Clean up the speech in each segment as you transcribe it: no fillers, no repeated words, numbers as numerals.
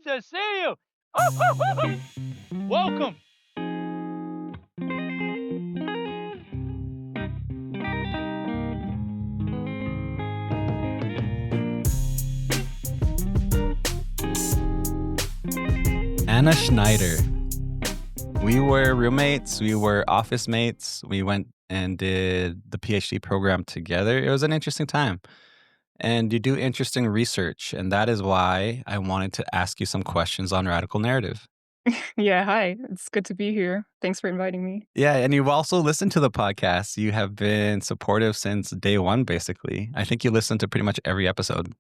Good to see you. Welcome. Anna Schneider. We were roommates, we were office mates, we went and did the PhD program together. It was an interesting time. And you do interesting research, and that is why I wanted to ask you some questions on radical narrative. Yeah, hi. It's good to be here. Thanks for inviting me. Yeah, and you've also listened to the podcast. You have been supportive since day one, basically. I think you listened to pretty much every episode.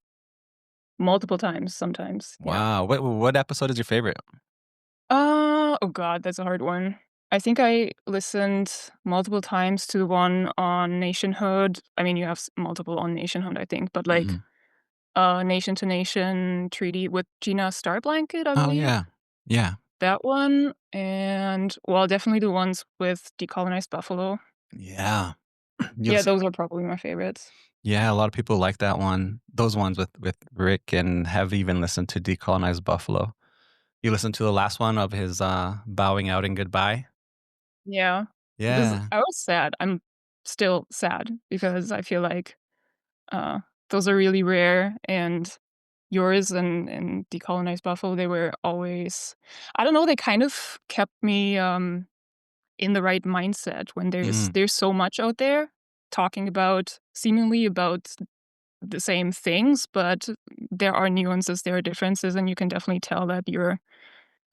Multiple times sometimes. Yeah. Wow. What episode is your favorite? Oh god, that's a hard one. I think I listened multiple times to the one on nationhood. I mean, you have multiple on nationhood, I think, but like Mhm. nation to nation treaty with Gina Starblanket, I Oh, believe. yeah. Yeah. That one and well, definitely the ones with decolonized buffalo. Yeah. You Yeah, listen those are probably my favorites. Yeah, a lot of people like that one. Those ones with Rick and have even listened to Decolonized Buffalo. You listened to the last one of his, bowing out and goodbye? Yeah. This Yeah. I was sad. I'm still sad because I feel like Uh, those are really rare, and yours and Decolonized Buffalo, they were always I don't know, they kind of kept me, in the right mindset when Mhm. there's so much out there talking about seemingly about the same things, but there are nuances, there are differences, and you can definitely tell that you're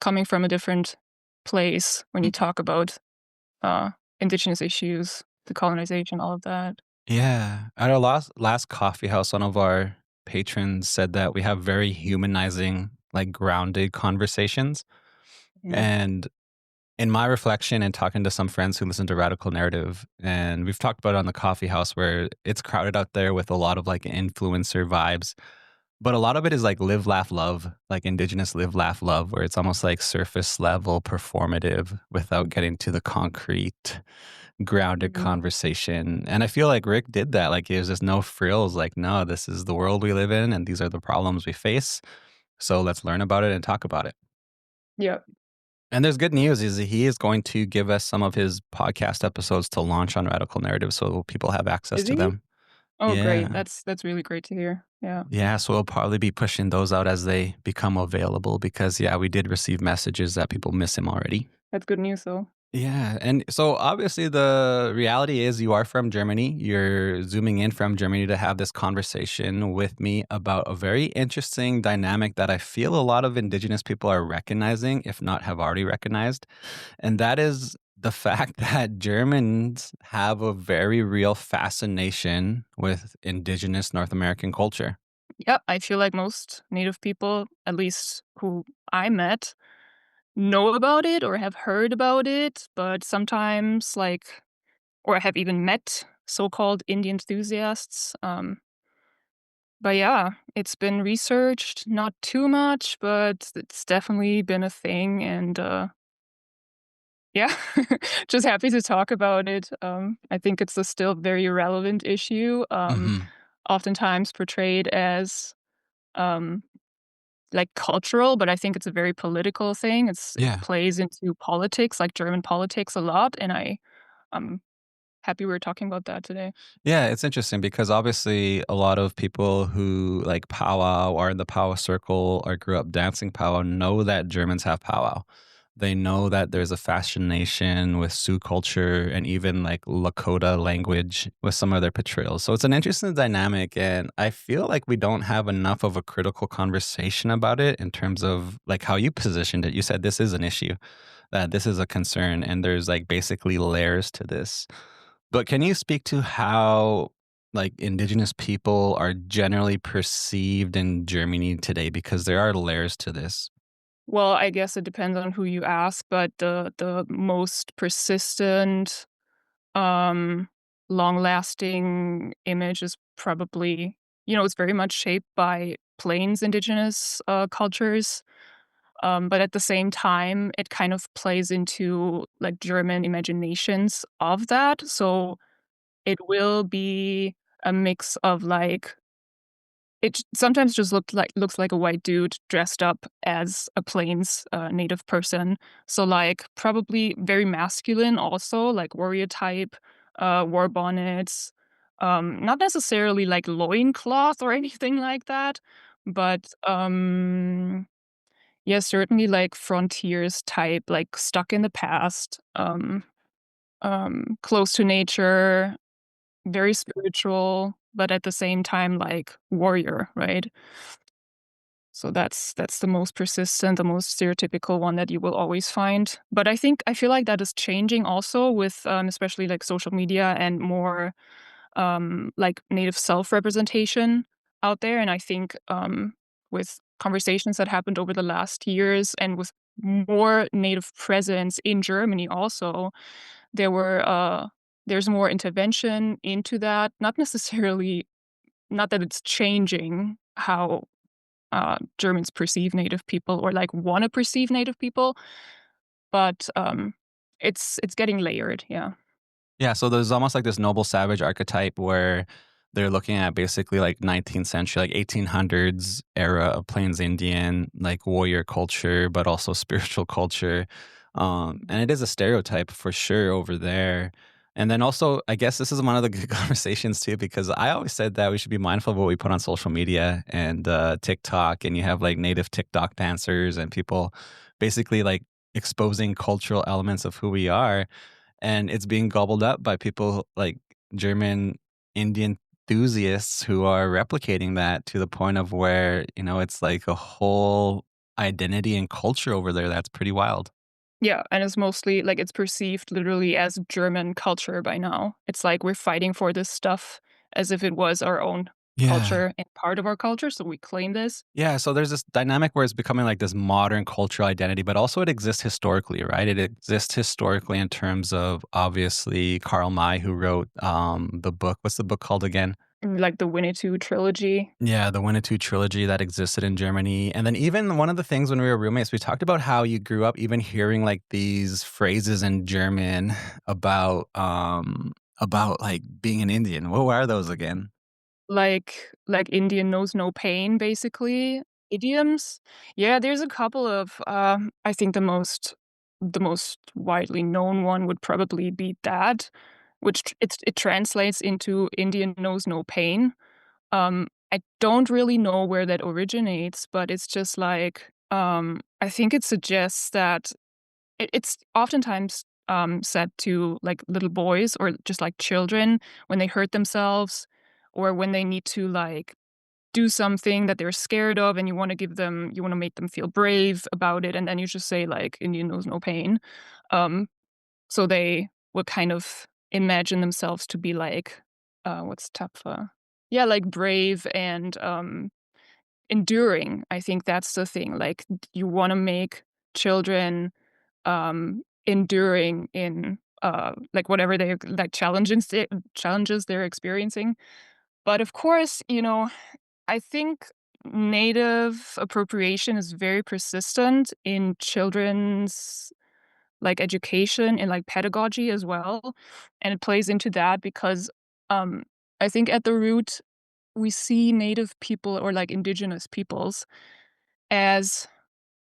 coming from a different place when you Mhm. talk about, uh, indigenous issues, the colonization, all of that. Yeah. At our last coffee house, one of our patrons said that we have very humanizing, like, grounded conversations, Mhm. and in my reflection and talking to some friends who listen to radical narrative, and we've talked about it on the coffee house where it's crowded out there with a lot of like influencer vibes. But a lot of it is like live, laugh, love, like indigenous live, laugh, love, where it's almost like surface level performative without getting to the concrete, grounded Mhm. conversation. And I feel like Rick did that. Like there's just no frills. Like, no, this is the world we live in and these are the problems we face. So let's learn about it and talk about it. Yeah. And there's good news is that he is going to give us some of his podcast episodes to launch on Radical Narrative so people have access Is to he? them. Oh, great. Yeah. That's really great to hear. Yeah. Yeah, so we'll probably be pushing those out as they become available because yeah, we did receive messages that people miss him already. That's good news, though. Yeah, and so obviously the reality is you are from Germany. You're zooming in from Germany to have this conversation with me about a very interesting dynamic that I feel a lot of indigenous people are recognizing, if not have already recognized. And that is the fact that Germans have a very real fascination with indigenous North American culture. Yeah, I feel like most Native people, at least who I met, know about it or have heard about it, but sometimes, like, or have even met so-called Indian enthusiasts. But yeah, it's been researched, not too much, but it's definitely been a thing, and yeah, just happy to talk about it. I think it's a still very relevant issue. Mhm. Oftentimes portrayed as um, like cultural, but I think it's a very political thing. It Yeah. plays into politics, like German politics, a lot, and I'm happy we're talking about that today. Yeah, it's interesting because obviously a lot of people who like powwow or in the powwow circle or grew up dancing powwow know that Germans have powwow. They know that there's a fascination with Sioux culture and even like Lakota language with some of their portrayals. So it's an interesting dynamic. And I feel like we don't have enough of a critical conversation about it in terms of like how you positioned it. You said this is an issue, that this is a concern, and there's like basically layers to this. But can you speak to how, like, indigenous people are generally perceived in Germany today? Because there are layers to this. Well, I guess it depends on who you ask, but the most persistent, um, long-lasting image is probably it's very much shaped by Plains indigenous cultures. But at the same time, it kind of plays into like German imaginations of that. So it will be a mix of like sometimes just looks like a white dude dressed up as a Plains, native person. So, like, probably very masculine also, like warrior type, war bonnets, not necessarily like loincloth or anything like that, but, yeah, certainly like frontiers type, like stuck in the past, close to nature, very spiritual, but at the same time, like, warrior, right? So that's the most persistent, the most stereotypical one that you will always find. But I feel like that is changing also with, especially, like, social media and more, like, native self-representation out there, and I think, with conversations that happened over the last years and with more native presence in Germany also, there were, there's more intervention into that, not necessarily not that it's changing how, Germans perceive Native people or, like, wanna perceive Native people, but, it's getting layered, yeah. Yeah, so there's almost like this noble savage archetype where they're looking at basically like 19th century, like 1800s era of Plains Indian, like warrior culture, but also spiritual culture. And it is a stereotype for sure over there. And then also, I guess this is one of the good conversations too, because I always said that we should be mindful of what we put on social media and TikTok, and you have like native TikTok dancers and people basically like exposing cultural elements of who we are, and it's being gobbled up by people like German Indian enthusiasts who are replicating that to the point of where, it's like a whole identity and culture over there that's pretty wild. Yeah, and it's mostly like, it's perceived literally as German culture by now. It's like we're fighting for this stuff as if it was our own Yeah. culture and part of our culture, so we claim this. Yeah, so there's this dynamic where it's becoming like this modern cultural identity, but also it exists historically, right? It exists historically in terms of obviously Karl May, who wrote the book. What's the book called again? Like the Winnetou trilogy. Yeah, the Winnetou trilogy that existed in Germany. And then even one of the things when we were roommates, we talked about how you grew up even hearing like these phrases in German about like being an Indian. What were those again? Like Indian knows no pain, basically, idioms. Yeah, there's a couple of, I think the most widely known one would probably be that, which it translates into Indian knows no pain. I don't really know where that originates, but it's just like, I think it suggests that it's oftentimes, said to, like, little boys or just, like, children when they hurt themselves or when they need to, like, do something that they're scared of and you wanna make them feel brave about it, and then you just say, like, "Indian knows no pain." Um, so they would kind of imagine themselves to be like, what's tougher? Yeah, like, brave and, enduring. I think that's the thing, like, you wanna make children enduring in, like, whatever they like, challenges they're experiencing. But, of course, I think native appropriation is very persistent in children's, like, education and, like, pedagogy as well, and it plays into that because, um, I think at the root, we see native people or, like, indigenous peoples as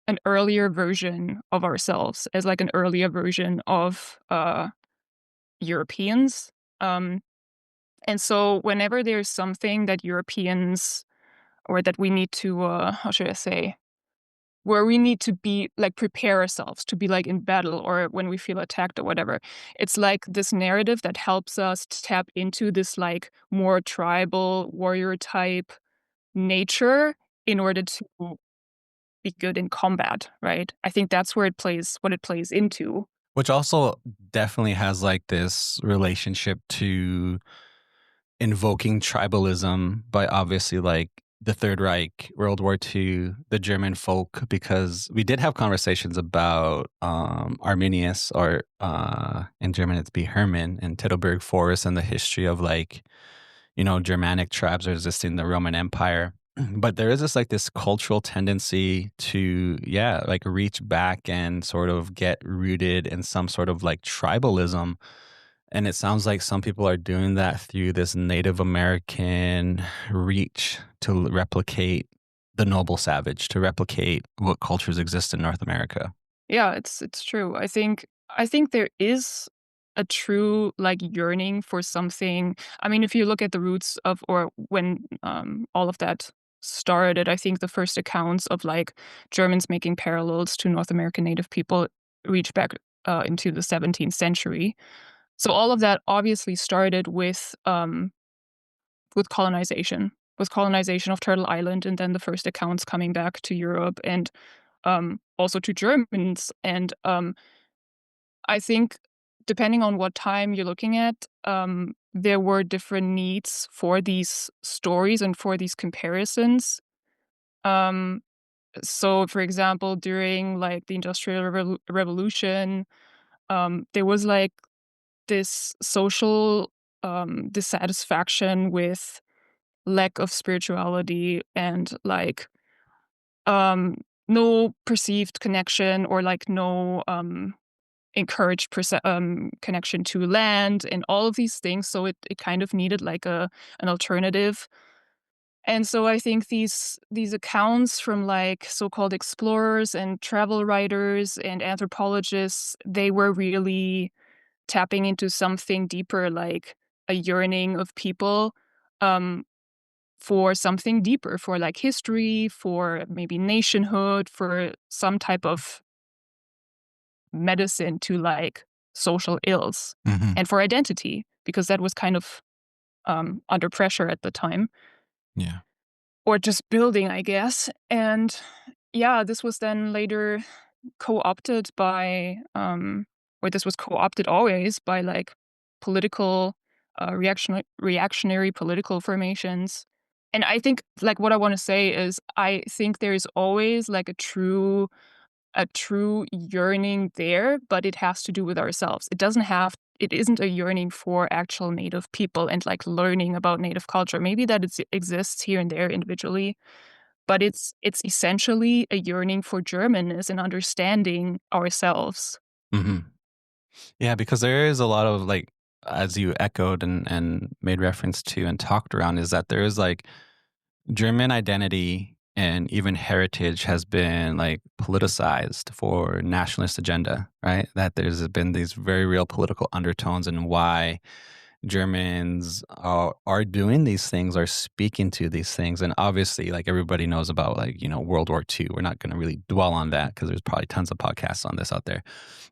an earlier version of ourselves, as, like, an earlier version of, Europeans, and so whenever there's something that Europeans or that we need to, how should I say? Where we need to be like, prepare ourselves to be, like, in battle or when we feel attacked or whatever, it's like this narrative that helps us to tap into this, like, more tribal warrior type nature in order to be good in combat, right? I think that's where it plays into. Which also definitely has like this relationship to invoking tribalism by obviously like the Third Reich, World War II, the German folk, because we did have conversations about Arminius, or in German it's be Hermann, and Teutoburg Forest, and the history of like, Germanic tribes resisting the Roman Empire. But there is this like this cultural tendency to, yeah, like reach back and sort of get rooted in some sort of like tribalism. And it sounds like some people are doing that through this Native American reach to replicate the noble savage, to replicate what cultures exist in North America. Yeah, it's true. I think there is a true like yearning for something. I mean, if you look at the roots of or when all of that started, I think the first accounts of like Germans making parallels to North American native people reach back into the 17th century. So all of that obviously started with colonization, with colonization of Turtle Island, and then the first accounts coming back to Europe and also to Germans. And I think depending on what time you're looking at, there were different needs for these stories and for these comparisons. Um, so, for example, during like the Industrial Revolution, there was like this social dissatisfaction with lack of spirituality and like um, no perceived connection or like no encouraged connection to land and all of these things. So it kind of needed like an alternative. And so I think these accounts from like so-called explorers and travel writers and anthropologists, they were really tapping into something deeper, like a yearning of people um, for something deeper, for like history, for maybe nationhood, for some type of medicine to like social ills Mhm. and for identity because that was kind of under pressure at the time Yeah. or just building, I guess. And yeah, this was then later co-opted by or this was co-opted always by like political reactionary political formations. And I think like what I want to say is I think there is always like a true yearning there, but it has to do with ourselves. It isn't a yearning for actual native people and like learning about native culture. Maybe that exists here and there individually, but it's essentially a yearning for Germanness and understanding ourselves. Mhm. Yeah, because there is a lot of like, as you echoed and made reference to and talked around, is that there is like German identity and even heritage has been like politicized for nationalist agenda, right? That there's been these very real political undertones and why Germans are doing these things, are speaking to these things. And obviously, like everybody knows about like, World War II. We're not going to really dwell on that because there's probably tons of podcasts on this out there.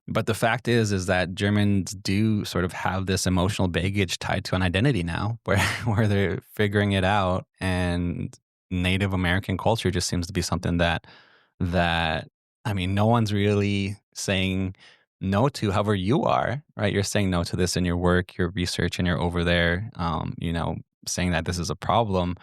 But the fact is that Germans do sort of have this emotional baggage tied to an identity now where where they're figuring it out, and Native American culture just seems to be something that I mean, no one's really saying no to. However, you are, right? You're saying no to this in your work, your research, and you're over there, saying that this is a problem.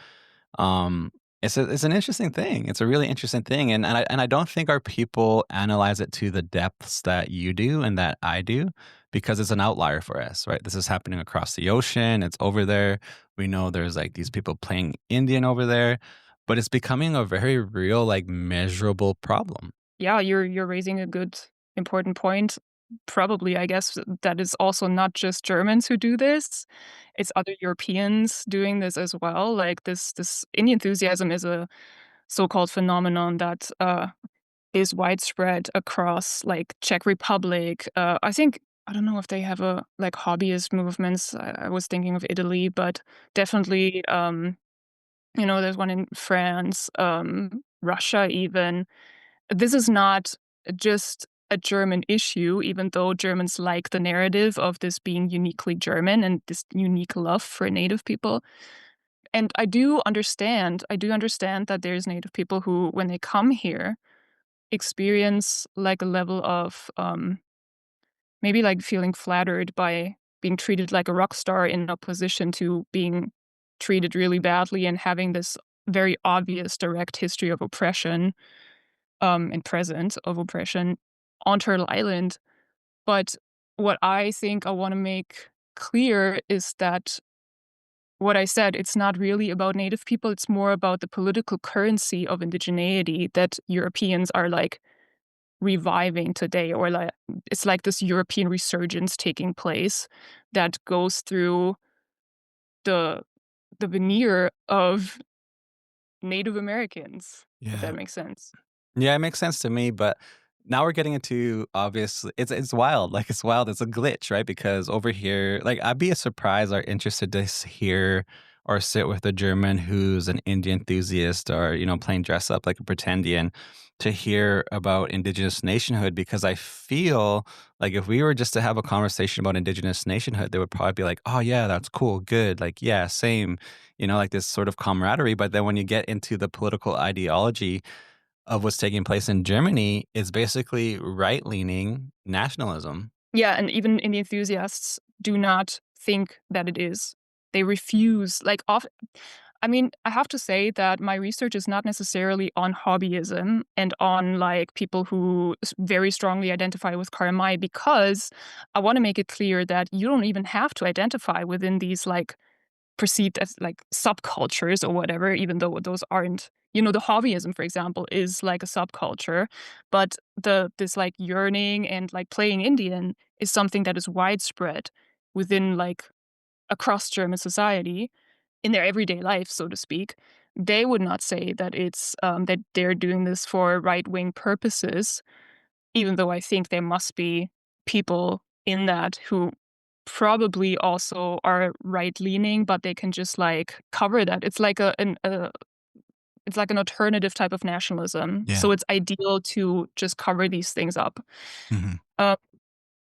Um, it's an interesting thing. It's a really interesting thing, and I don't think our people analyze it to the depths that you do and that I do, because it's an outlier for us, right? This is happening across the ocean. It's over there. We know there's like these people playing Indian over there, but it's becoming a very real, like measurable problem. Yeah, you're raising a good important point. Probably, I guess that is also not just Germans who do this. It's other Europeans doing this as well. Like this Indianthusiasm is a so-called phenomenon that is widespread across like Czech Republic. I think I don't know if they have a like hobbyist movements. I was thinking of Italy, but definitely there's one in France, Russia even. This is not just a German issue, even though Germans like the narrative of this being uniquely German and this unique love for native people. And I do understand that there's native people who, when they come here, experience like a level of maybe like feeling flattered by being treated like a rock star in opposition to being treated really badly and having this very obvious direct history of oppression and present of oppression on Turtle Island. But what I think I want to make clear is that what I said, it's not really about native people, it's more about the political currency of indigeneity that Europeans are like reviving today, or like it's like this European resurgence taking place that goes through the veneer of Native Americans, if Yeah. that makes sense. Yeah, it makes sense to me, but now we're getting into obviously it's wild. Like it's wild. It's a glitch, right? Because over here, like I'd be surprised or interested to hear or sit with a German who's an Indian enthusiast or, playing dress up like a pretendian to hear about indigenous nationhood because I feel like if we were just to have a conversation about indigenous nationhood, they would probably be like, "Oh yeah, that's cool, good." Like, "Yeah, same." Like this sort of camaraderie, but then when you get into the political ideology of what's taking place in Germany is basically right-leaning nationalism. Yeah, and even in the enthusiasts do not think that it is. They refuse, like, I mean, I have to say that my research is not necessarily on hobbyism and on, like, people who very strongly identify with Karl May, because I want to make it clear that you don't even have to identify within these, like, perceived as like subcultures or whatever, even though those aren't, the hobbyism, for example, is like a subculture. But this like yearning and like playing Indian is something that is widespread within like across German society in their everyday life, so to speak. They would not say that it's that they're doing this for right wing purposes, even though I think there must be people in that who probably also are right-leaning, but they can just, like, cover that. It's like it's like an alternative type of nationalism, Yeah. so it's ideal to just cover these things up. Mhm. Uh,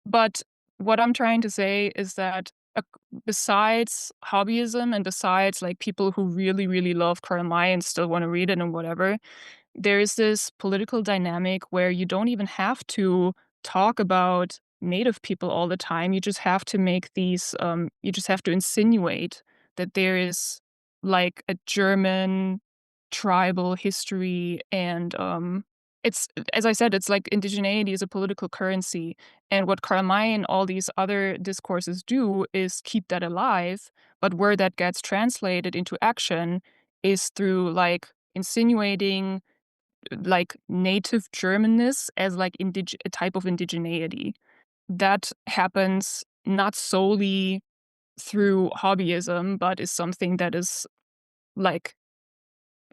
but what I'm trying to say is that, besides hobbyism and besides, like, people who really, really love Karl May and still wanna read it and whatever, there is this political dynamic where you don't even have to talk about native people all the time. You just have to make these, you just have to insinuate that there is like a German tribal history and it's, as I said, it's like indigeneity is a political currency. And what Karl May and all these other discourses do is keep that alive. But where that gets translated into action is through like insinuating like native Germanness as like a type of indigeneity. That happens not solely through hobbyism, but is something that is like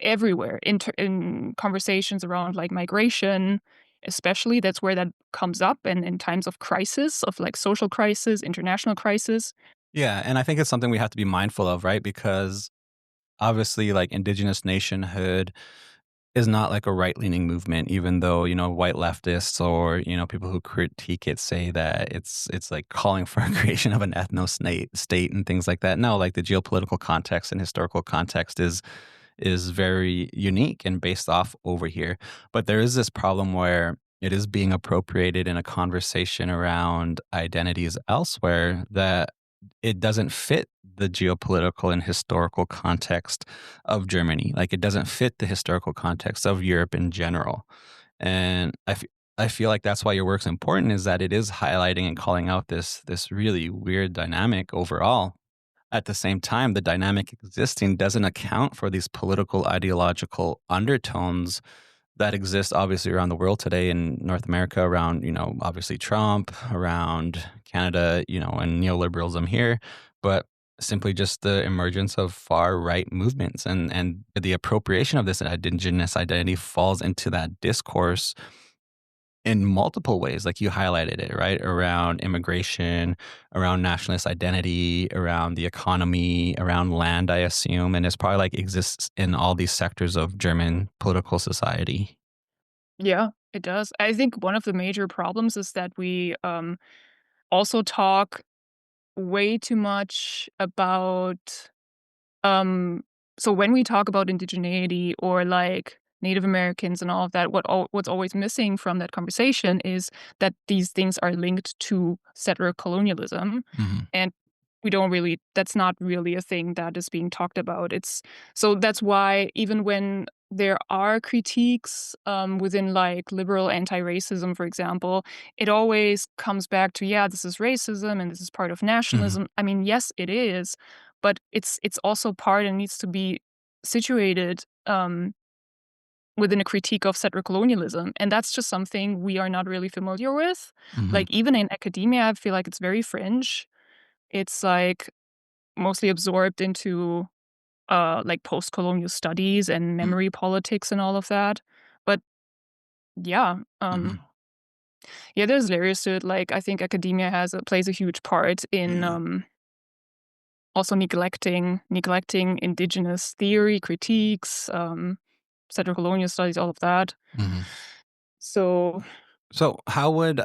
everywhere in conversations around like migration, especially. That's where that comes up, and in times of crisis, of like social crisis, international crisis. Yeah, and I think it's something we have to be mindful of, right? Because obviously, like, indigenous nationhood is not like a right-leaning movement, even though, white leftists or, people who critique it say that it's like calling for a creation of an ethno state and things like that. No, like the geopolitical context and historical context is very unique and based off over here. But there is this problem where it is being appropriated in a conversation around identities elsewhere that it doesn't fit the geopolitical and historical context of Germany. Like it doesn't fit the historical context of Europe in general. And I feel like that's why your work's important is that it is highlighting and calling out this really weird dynamic overall. At the same time, the dynamic existing doesn't account for these political ideological undertones that exist obviously around the world today in North America around, obviously Trump, around Canada, and neoliberalism here, but simply just the emergence of far right movements and the appropriation of this indigenous identity falls into that discourse in multiple ways, like you highlighted it, right? Around immigration, around nationalist identity, around the economy, around land, I assume. And it's probably like exists in all these sectors of German political society. Yeah, it does. I think one of the major problems is that we also talk way too much about um so when we talk about indigeneity or like Native Americans and all of that, what's always missing from that conversation is that these things are linked to settler colonialism, Mhm. and we don't really, that's not really a thing that is being talked about. It's so that's why even when there are critiques within like liberal anti-racism, for example, it always comes back to, yeah, this is racism and this is part of Mhm. nationalism. I mean, yes, it is, but it's also part and needs to be situated within a critique of settler colonialism. And that's just something we are not really familiar with. Mhm. Like, even in academia, I feel like it's very fringe. It's like mostly absorbed into like post-colonial studies and Mm. memory politics and all of that. But yeah, Mhm. yeah, there's layers to it. Like, I think academia plays a huge part in Mhm. also neglecting indigenous theory, critiques, settler colonial studies, all of that. Mhm. So, So how would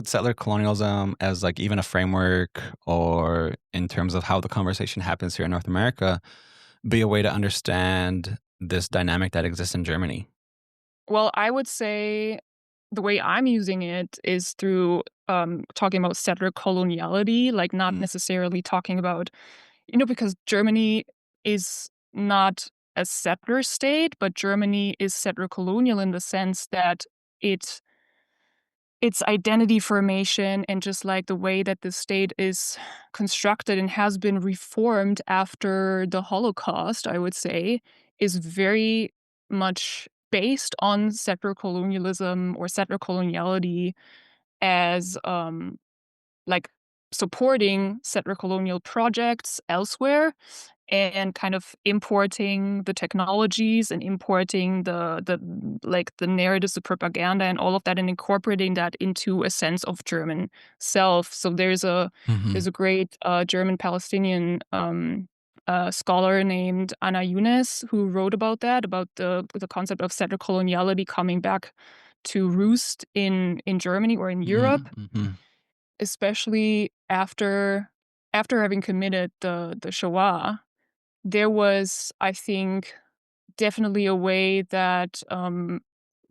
settler colonialism as like even a framework or in terms of how the conversation happens here in North America be a way to understand this dynamic that exists in Germany? well, I would say the way I'm using it is through talking about settler coloniality, like not Mm. necessarily talking about, because Germany is not a settler state, but Germany is settler colonial in the sense that it its identity formation and just like the way that the state is constructed and has been reformed after the Holocaust, I would say, is very much based on settler colonialism or settler coloniality as like supporting settler colonial projects elsewhere and kind of importing the technologies and importing the narratives, the propaganda and all of that and incorporating that into a sense of German self. So Mhm. there's a great German Palestinian scholar named Anna Younes who wrote about that, about the concept of settler coloniality coming back to roost in Germany or in Europe, Mhm. Mhm. especially after having committed the Shoah. There was, I think, definitely a way that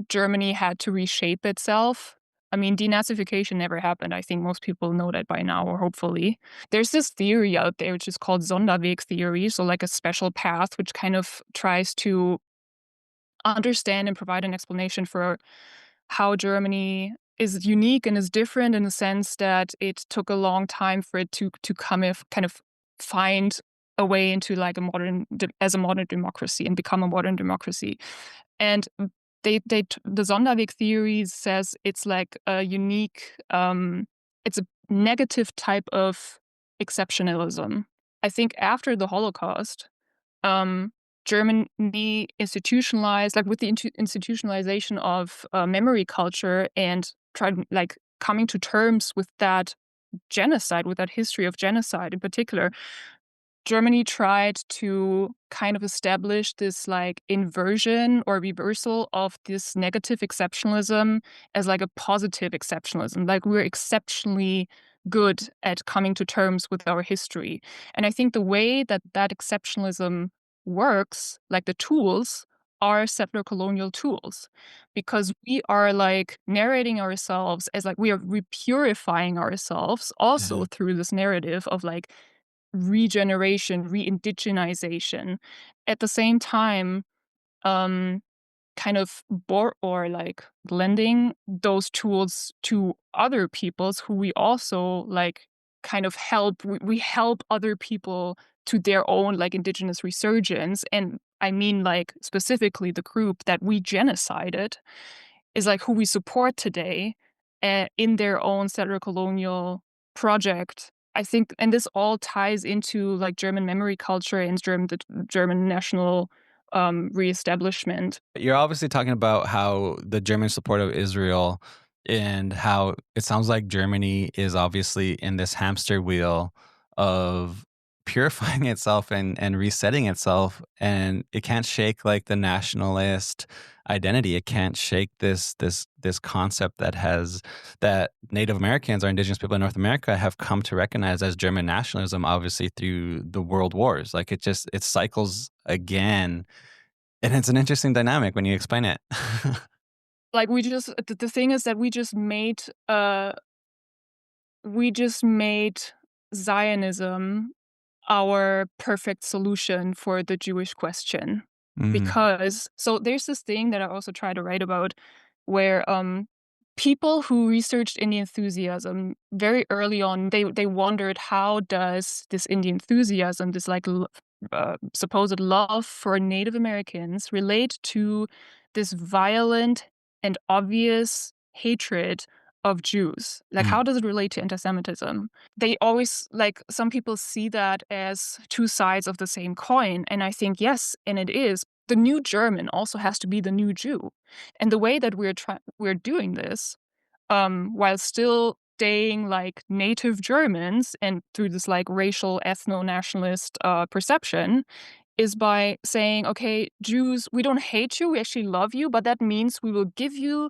Germany had to reshape itself. I mean, denazification never happened. I think most people know that by now, or hopefully. There's this theory out there which is called Sonderweg theory, so like a special path, which kind of tries to understand and provide an explanation for how Germany is unique and is different in the sense that it took a long time for it to kind of find a way into like as a modern democracy and become a modern democracy. And the Sonderweg theory says it's like a unique it's a negative type of exceptionalism. I think after the Holocaust, um, Germany institutionalized, like with the institutionalization of memory culture and tried like coming to terms with that genocide, with that history of genocide in particular, Germany tried to kind of establish this like inversion or reversal of this negative exceptionalism as like a positive exceptionalism. Like we're exceptionally good at coming to terms with our history. And I think the way that that exceptionalism works, like the tools, are settler colonial tools because we are like narrating ourselves as like we are repurifying ourselves also Yeah. through this narrative of like regeneration, re-indigenization. At the same time, um, kind of or like lending those tools to other peoples who we also like kind of help. We help other people to their own like indigenous resurgence. And I mean like specifically the group that we genocided is like who we support today in their own settler colonial project. I think, and this all ties into like German memory culture and the German national reestablishment. You're obviously talking about how the German support of Israel and how it sounds like Germany is obviously in this hamster wheel of purifying itself and resetting itself, and it can't shake like the nationalist identity. It can't shake this concept that Native Americans or indigenous people in North America have come to recognize as German nationalism, obviously through the world wars. Like it cycles again, and it's an interesting dynamic when you explain it. Like the thing is that we just made Zionism our perfect solution for the Jewish question. Mhm. Because so there's this thing that I also try to write about where people who researched Indian enthusiasm very early on, they wondered how does this Indian enthusiasm, this like supposed love for Native Americans relate to this violent and obvious hatred of Jews? Like, Mm. how does it relate to antisemitism? They always, like, some people see that as two sides of the same coin, and I think, yes, and it is. The new German also has to be the new Jew. And the way that we're doing this, while still staying like native Germans and through this like racial ethno-nationalist perception is by saying, okay, Jews, we don't hate you, we actually love you, but that means we will give you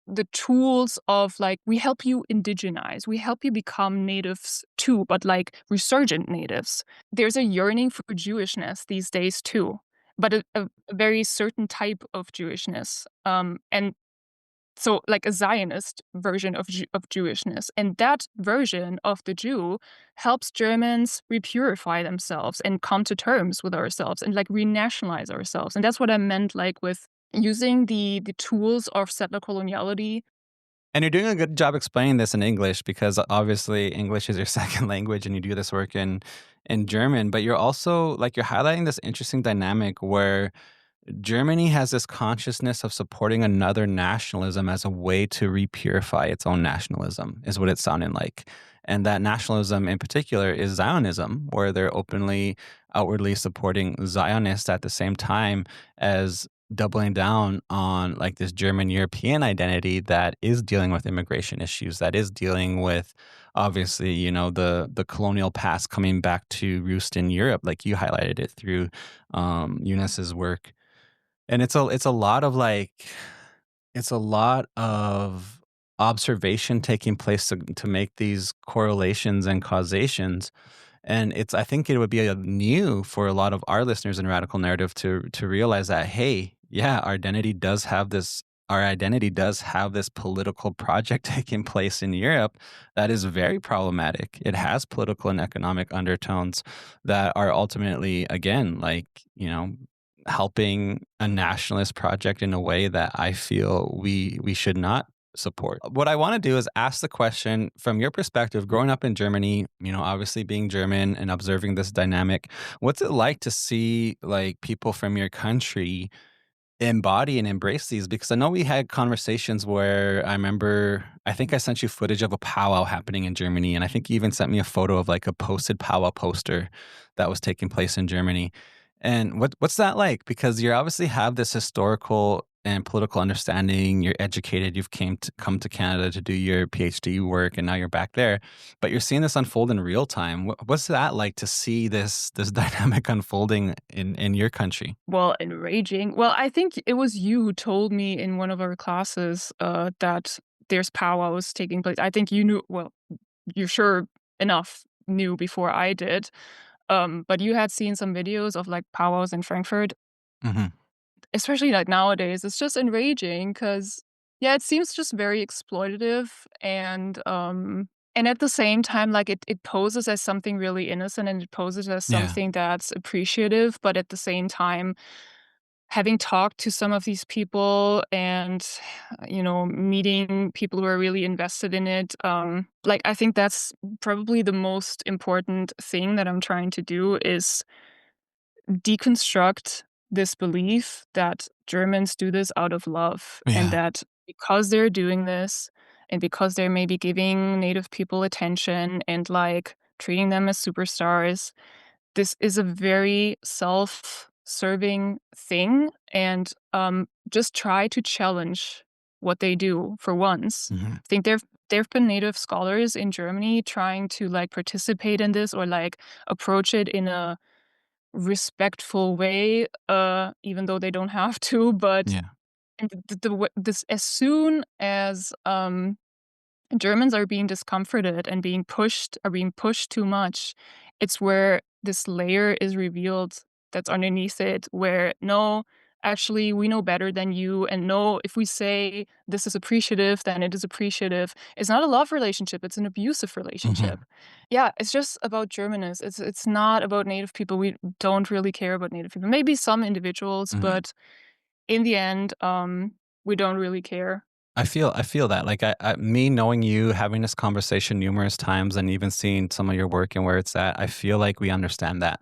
the tools of like we help you indigenize, we help you become natives too, but like resurgent natives. There's a yearning for Jewishness these days too, but a very certain type of Jewishness. And so like a Zionist version of Jewishness. And that version of the Jew helps Germans repurify themselves and come to terms with ourselves and like renationalize ourselves. And that's what I meant like with using the tools of settler coloniality. And you're doing a good job explaining this in English because obviously English is your second language and you do this work in German, but you're also like you're highlighting this interesting dynamic where Germany has this consciousness of supporting another nationalism as a way to repurify its own nationalism, is what it's sounding like. And that nationalism in particular is Zionism, where they're openly, outwardly supporting Zionists at the same time as doubling down on like this German European identity that is dealing with immigration issues, that is dealing with obviously, the colonial past coming back to roost in Europe, like you highlighted it through Eunice's work. And it's a lot of like it's a lot of observation taking place to make these correlations and causations. And it's I think it would be a new for a lot of our listeners in radical narrative to realize that, hey, yeah, our identity does have this political project taking place in Europe that is very problematic. It has political and economic undertones that are ultimately, again, like, helping a nationalist project in a way that I feel we should not support. What I want to do is ask the question from your perspective, growing up in Germany, obviously being German and observing this dynamic, what's it like to see like people from your country embody and embrace these? Because I know we had conversations where I think I sent you footage of a powwow happening in Germany, and I think you even sent me a photo of like a posted powwow poster that was taking place in Germany. And what's that like? Because you obviously have this historical and political understanding. You're educated. You've come to Canada to do your PhD work, and now you're back there. But you're seeing this unfold in real time. What's that like to see this dynamic unfolding in your country? Well, enraging. Well, I think it was you who told me in one of our classes that there's powwows taking place. I think you knew, well, you sure enough knew before I did. But you had seen some videos of like powwows in Frankfurt, Hmm. especially like nowadays. It's just enraging because, yeah, it seems just very exploitative and at the same time, like it poses as something really innocent and it poses as Yeah. something that's appreciative, but at the same time, having talked to some of these people and, meeting people who are really invested in it, like, I think that's probably the most important thing that I'm trying to do is deconstruct this belief that Germans do this out of love and Yeah. that because they're doing this and because they're maybe giving Native people attention and, like, treating them as superstars, this is a very self-serving thing, and, just try to challenge what they do for once. Mhm. I think there've been Native scholars in Germany trying to, like, participate in this or, like, approach it in a respectful way, even though they don't have to, but Yeah. and the w this as soon as, Germans are being discomforted and being pushed too much, it's where this layer is revealed that's underneath it, where, "No, actually, we know better than you, and no, if we say this is appreciative, then it is appreciative." It's not a love relationship, it's an abusive relationship. Mhm. Yeah, it's just about Germanness. It's not about Native people. We don't really care about Native people. Maybe some individuals, Mhm. but in the end, we don't really care. I feel that, like, me knowing you, having this conversation numerous times, and even seeing some of your work and where it's at, I feel like we understand that,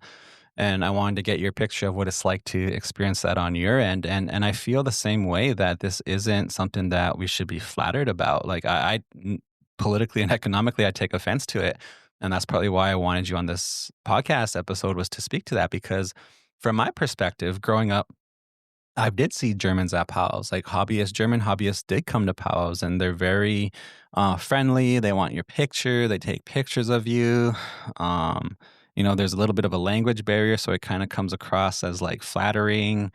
and I wanted to get your picture of what it's like to experience that on your end, and I feel the same way, that this isn't something that we should be flattered about. Like, politically and economically, I take offense to it, and that's probably why I wanted you on this podcast episode, was to speak to that, because from my perspective, growing up, I did see Germans at powwows, like German hobbyists did come to powwows, and they're very friendly. They want your picture. They take pictures of you. Um, there's a little bit of a language barrier, so it kind of comes across as like flattering.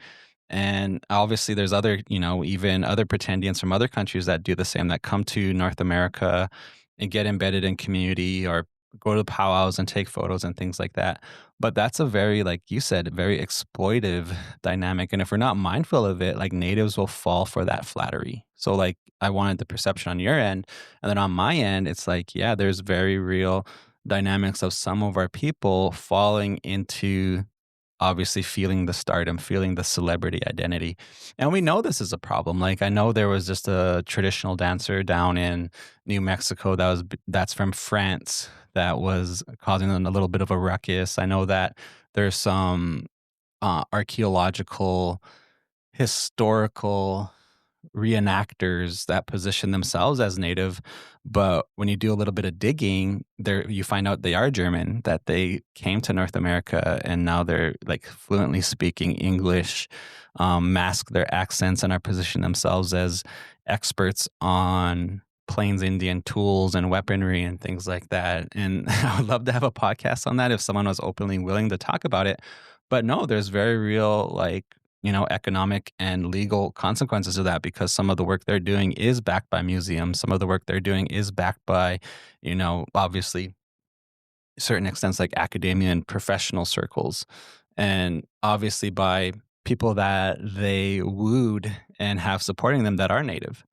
And obviously, there's other, even other pretendians from other countries that do the same, that come to North America and get embedded in community, or go to powwows and take photos and things like that. But that's a very, like you said, very exploitive dynamic. And if we're not mindful of it, like, natives will fall for that flattery. So, like, I wanted the perception on your end. And then on my end, it's like, yeah, there's very real dynamics of some of our people falling into, obviously, feeling the stardom, feeling the celebrity identity. And we know this is a problem. Like, I know there was just a traditional dancer down in New Mexico that's from France, that was causing them a little bit of a ruckus. I know that there's some archaeological, historical reenactors that position themselves as native, but when you do a little bit of digging, there you find out they are German, that they came to North America, and now they're like fluently speaking English, mask their accents, and are positioning themselves as experts on Plains Indian tools and weaponry and things like that. And I would love to have a podcast on that if someone was openly willing to talk about it. But no, there's very real, like, economic and legal consequences of that, because some of the work they're doing is backed by museums. Some of the work they're doing is backed by, obviously, certain extents like academia and professional circles. And obviously by people that they wooed and have supporting them, that are native.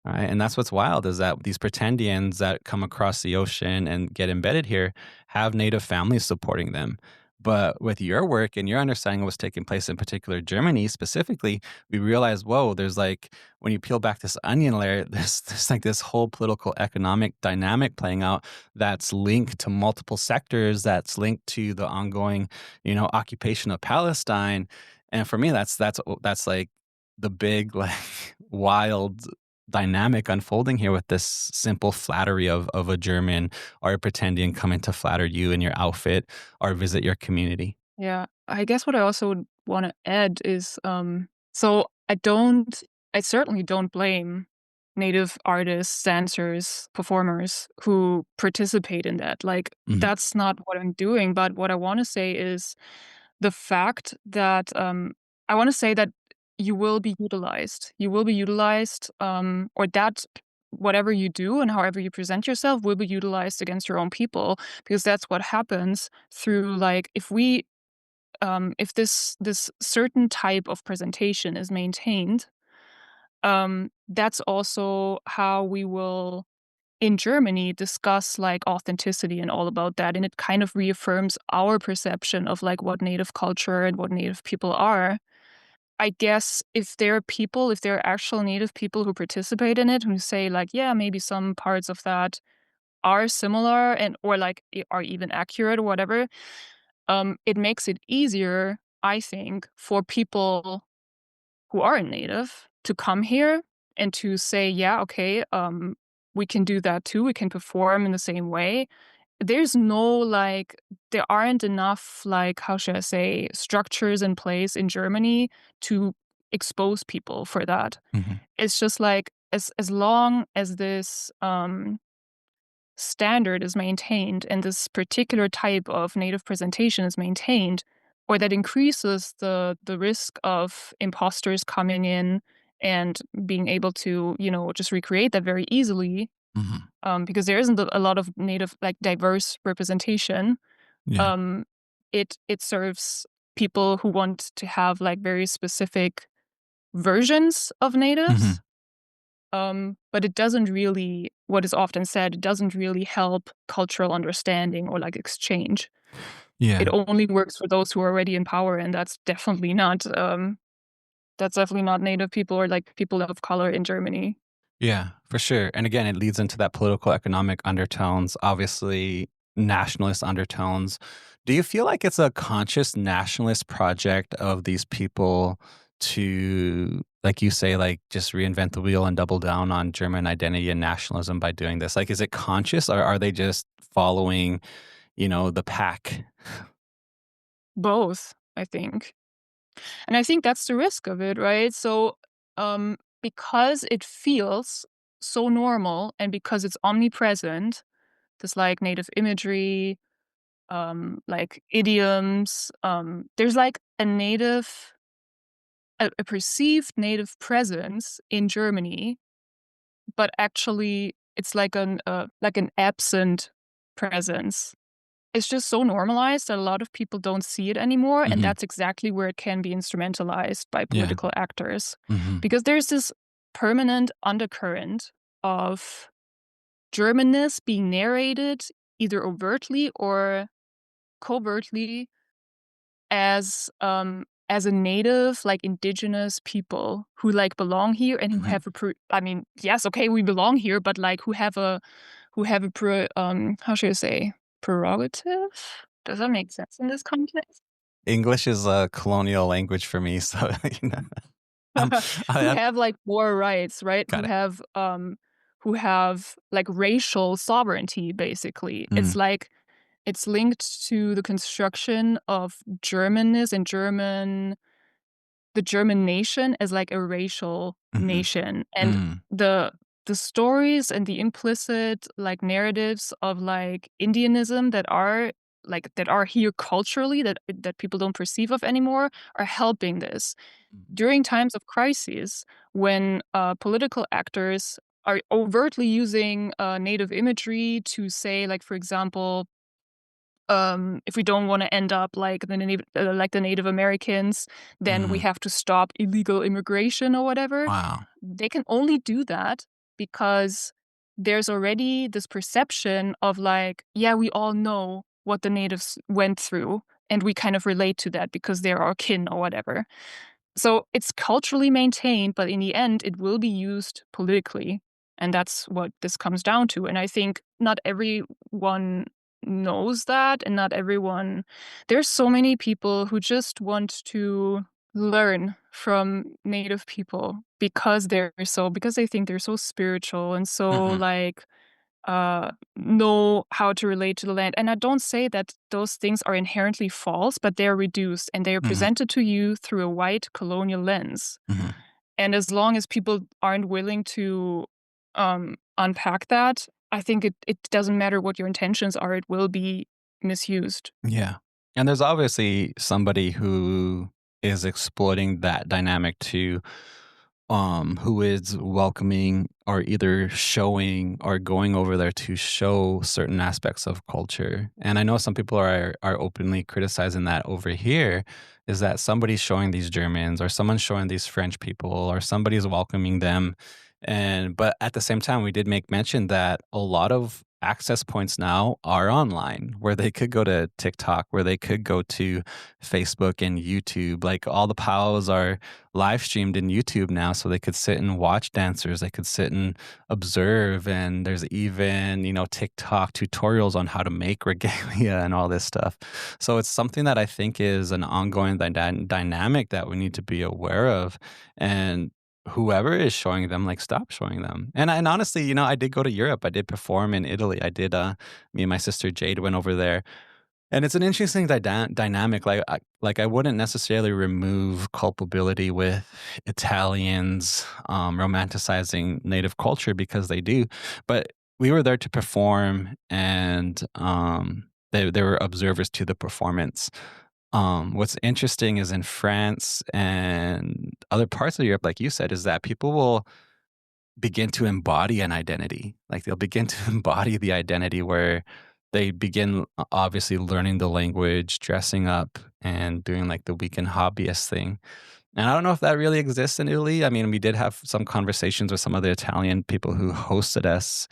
Right, and that's what's wild, is that these pretendians that come across the ocean and get embedded here have native families supporting them. But with your work and your understanding of what's taking place in particular Germany specifically, we realize, whoa, there's like, when you peel back this onion layer, there's like this whole political economic dynamic playing out, that's linked to multiple sectors, that's linked to the ongoing, occupation of Palestine. And for me, that's like the big, like, wild dynamic unfolding here, with this simple flattery of a German or a pretendian coming to flatter you in your outfit or visit your community. Yeah, I guess what I also would wanna add is, so I certainly don't blame Native artists, dancers, performers who participate in that, like, Mhm, that's not what I'm doing, but what I wanna say is the fact that, I wanna say that you will be utilized. You will be utilized, or that whatever you do and however you present yourself will be utilized against your own people, because that's what happens through, like, if this certain type of presentation is maintained, that's also how we will in Germany discuss like authenticity and all about that, and it kind of reaffirms our perception of like what native culture and what native people are. I guess if there are actual native people who participate in it, who say like, yeah, maybe some parts of that are similar and or like are even accurate or whatever, it makes it easier, I think, for people who aren't native to come here and to say, yeah, okay, we can do that too. We can perform in the same way. There's no like, there aren't enough, like, how should I say, structures in place in Germany to expose people for that. mhm, It's just like, as long as this standard is maintained and this particular type of native presentation is maintained, or that increases the risk of imposters coming in and being able to, just recreate that very easily, mhm. because there isn't a lot of native, like, diverse representation. Yeah. um, it serves people who want to have, like, very specific versions of Mhm. natives, but it doesn't really, what is often said, it doesn't really help cultural understanding or, like, exchange. It Yeah. only works for those who are already in power, and that's definitely not native people or, like, people of color in Germany. Yeah, for sure. And again, it leads into that political economic undertones, obviously nationalist undertones. Do you feel like it's a conscious nationalist project of these people to, like you say, like just reinvent the wheel and double down on German identity and nationalism by doing this? Like, is it conscious or are they just following, the pack? Both, I think. And I think that's the risk of it, right? So, because it feels so normal and because it's omnipresent, this like native imagery, like idioms, there's like a perceived native presence in Germany, but actually it's like an absent presence. It's just so normalized that a lot of people don't see it anymore, and Hmm. that's exactly where it can be instrumentalized by Yeah. political actors. Hmm. Because there's this permanent undercurrent of Germanness being narrated either overtly or covertly as a native, like, indigenous people who, like, belong here and who Hmm. have a I mean, yes, okay, we belong here, but, like, who have a how should I say, prerogative? Does that make sense in this context? English is a colonial language for me. So, you know, um, Who I have, like, more rights, right? got it. Who have, like, racial sovereignty, basically. Mm, It's linked to the construction of Germanness and the German nation as, like, a racial mhm, nation, and mm, the the stories and the implicit, like, narratives of, like, Indianism that are here culturally that people don't perceive of anymore are helping this. mhm, During times of crises, when, political actors are overtly using, native imagery to say, like, for example, if we don't wanna end up like the Native Americans, then we mhm. have to stop illegal immigration or whatever. Wow. They can only do that because there's already this perception of like, yeah, we all know what the natives went through, and we kind of relate to that because they're our kin or whatever. So it's culturally maintained, but in the end, it will be used politically. And that's what this comes down to. And I think not everyone knows that, and not everyone. There's so many people who just want to learn from native people because they think they're so spiritual and so Mhm, like know how to relate to the land. And I don't say that those things are inherently false, but they're reduced and they are mhm, presented to you through a white colonial lens. mhm. And as long as people aren't willing to unpack that, I think it doesn't matter what your intentions are, it will be misused. Yeah. And there's obviously somebody who is exploiting that dynamic too, who is welcoming or either showing or going over there to show certain aspects of culture. And I know some people are openly criticizing that over here is that somebody's showing these Germans or someone's showing these French people or somebody's welcoming them. And but at the same time, we did make mention that a lot of access points now are online where they could go to TikTok, where they could go to Facebook and YouTube. Like all the POWs are live streamed in YouTube now, so they could sit and watch dancers. They could sit and observe. And there's even, TikTok tutorials on how to make regalia and all this stuff. So it's something that I think is an ongoing dynamic that we need to be aware of. And whoever is showing them, like, stop showing them. And honestly, I did go to Europe. I did perform in Italy. I did. Me and my sister Jade went over there, and it's an interesting dynamic. Like I wouldn't necessarily remove culpability with Italians romanticizing native culture because they do, but we were there to perform, and they were observers to the performance. What's interesting is in France and other parts of Europe, like you said, is that people will begin to embody an identity. Like they'll begin to embody the identity where they begin obviously learning the language, dressing up, and doing like the weekend hobbyist thing. And I don't know if that really exists in Italy. I mean, we did have some conversations with some of the Italian people who hosted us,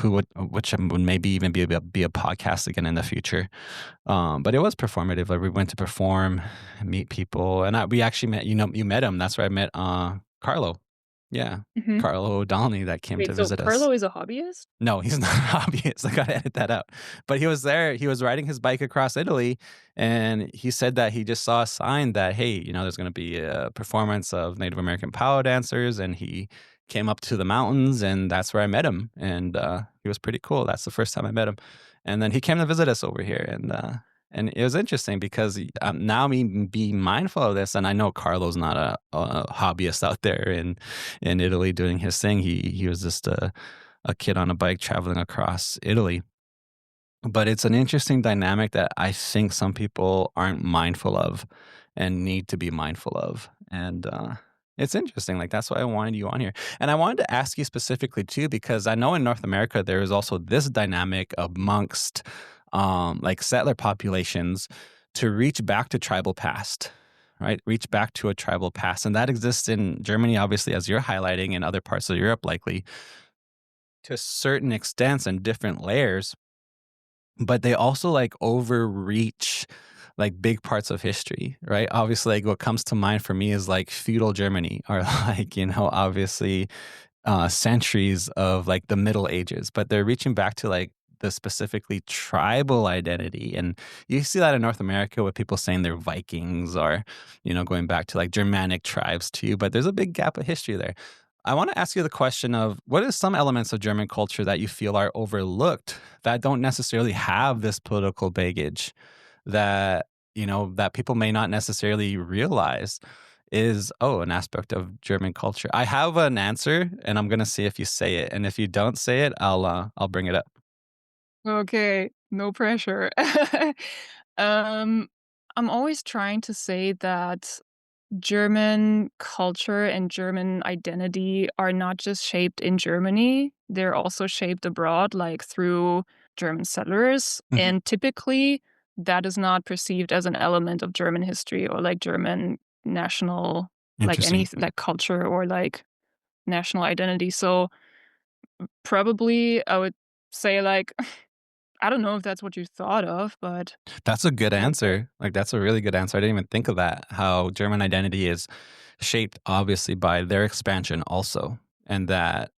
which would maybe even be a podcast again in the future. But it was performative. Like we went to perform, meet people, and we actually met. You met him. That's where I met Carlo. Yeah, Mhm. Carlo O'Donnell that came Wait, to so visit us. Carlo is a hobbyist? No, he's not a hobbyist. I gotta edit that out. But he was there. He was riding his bike across Italy, and he said that he just saw a sign that, hey, there's going to be a performance of Native American power dancers, and he came up to the mountains, and that's where I met him, and he was pretty cool. That's the first time I met him, and then he came to visit us over here, and it was interesting because now me being mindful of this, and I know Carlo's not a hobbyist out there in Italy doing his thing. He was just a kid on a bike traveling across Italy. But it's an interesting dynamic that I think some people aren't mindful of and need to be mindful of. And it's interesting. Like, that's why I wanted you on here. And I wanted to ask you specifically, too, because I know in North America, there is also this dynamic amongst like settler populations to reach back to tribal past. Right, reach back to a tribal past, and that exists in Germany, obviously, as you're highlighting, in other parts of Europe, likely to certain extents and different layers, but they also like overreach like big parts of history, right? Obviously, like what comes to mind for me is like feudal Germany, or like, obviously centuries of like the Middle Ages, but they're reaching back to like the specifically tribal identity. And you see that in North America with people saying they're Vikings, or, going back to like Germanic tribes too. But there's a big gap of history there. I want to ask you the question of what is some elements of German culture that you feel are overlooked that don't necessarily have this political baggage that, that people may not necessarily realize is, oh, an aspect of German culture. I have an answer, and I'm gonna see if you say it, and if you don't say it, I'll bring it up. Okay, no pressure. Um, I'm always trying to say that German culture and German identity are not just shaped in Germany, they're also shaped abroad, like through German settlers. Mhm. And typically, that is not perceived as an element of German history or like German national, like any Interesting. like culture or like national identity. So probably I would say like, I don't know if that's what you thought of, but That's a good I answer. Like, that's a really good answer. I didn't even think of that, how German identity is shaped, obviously, by their expansion also, and that,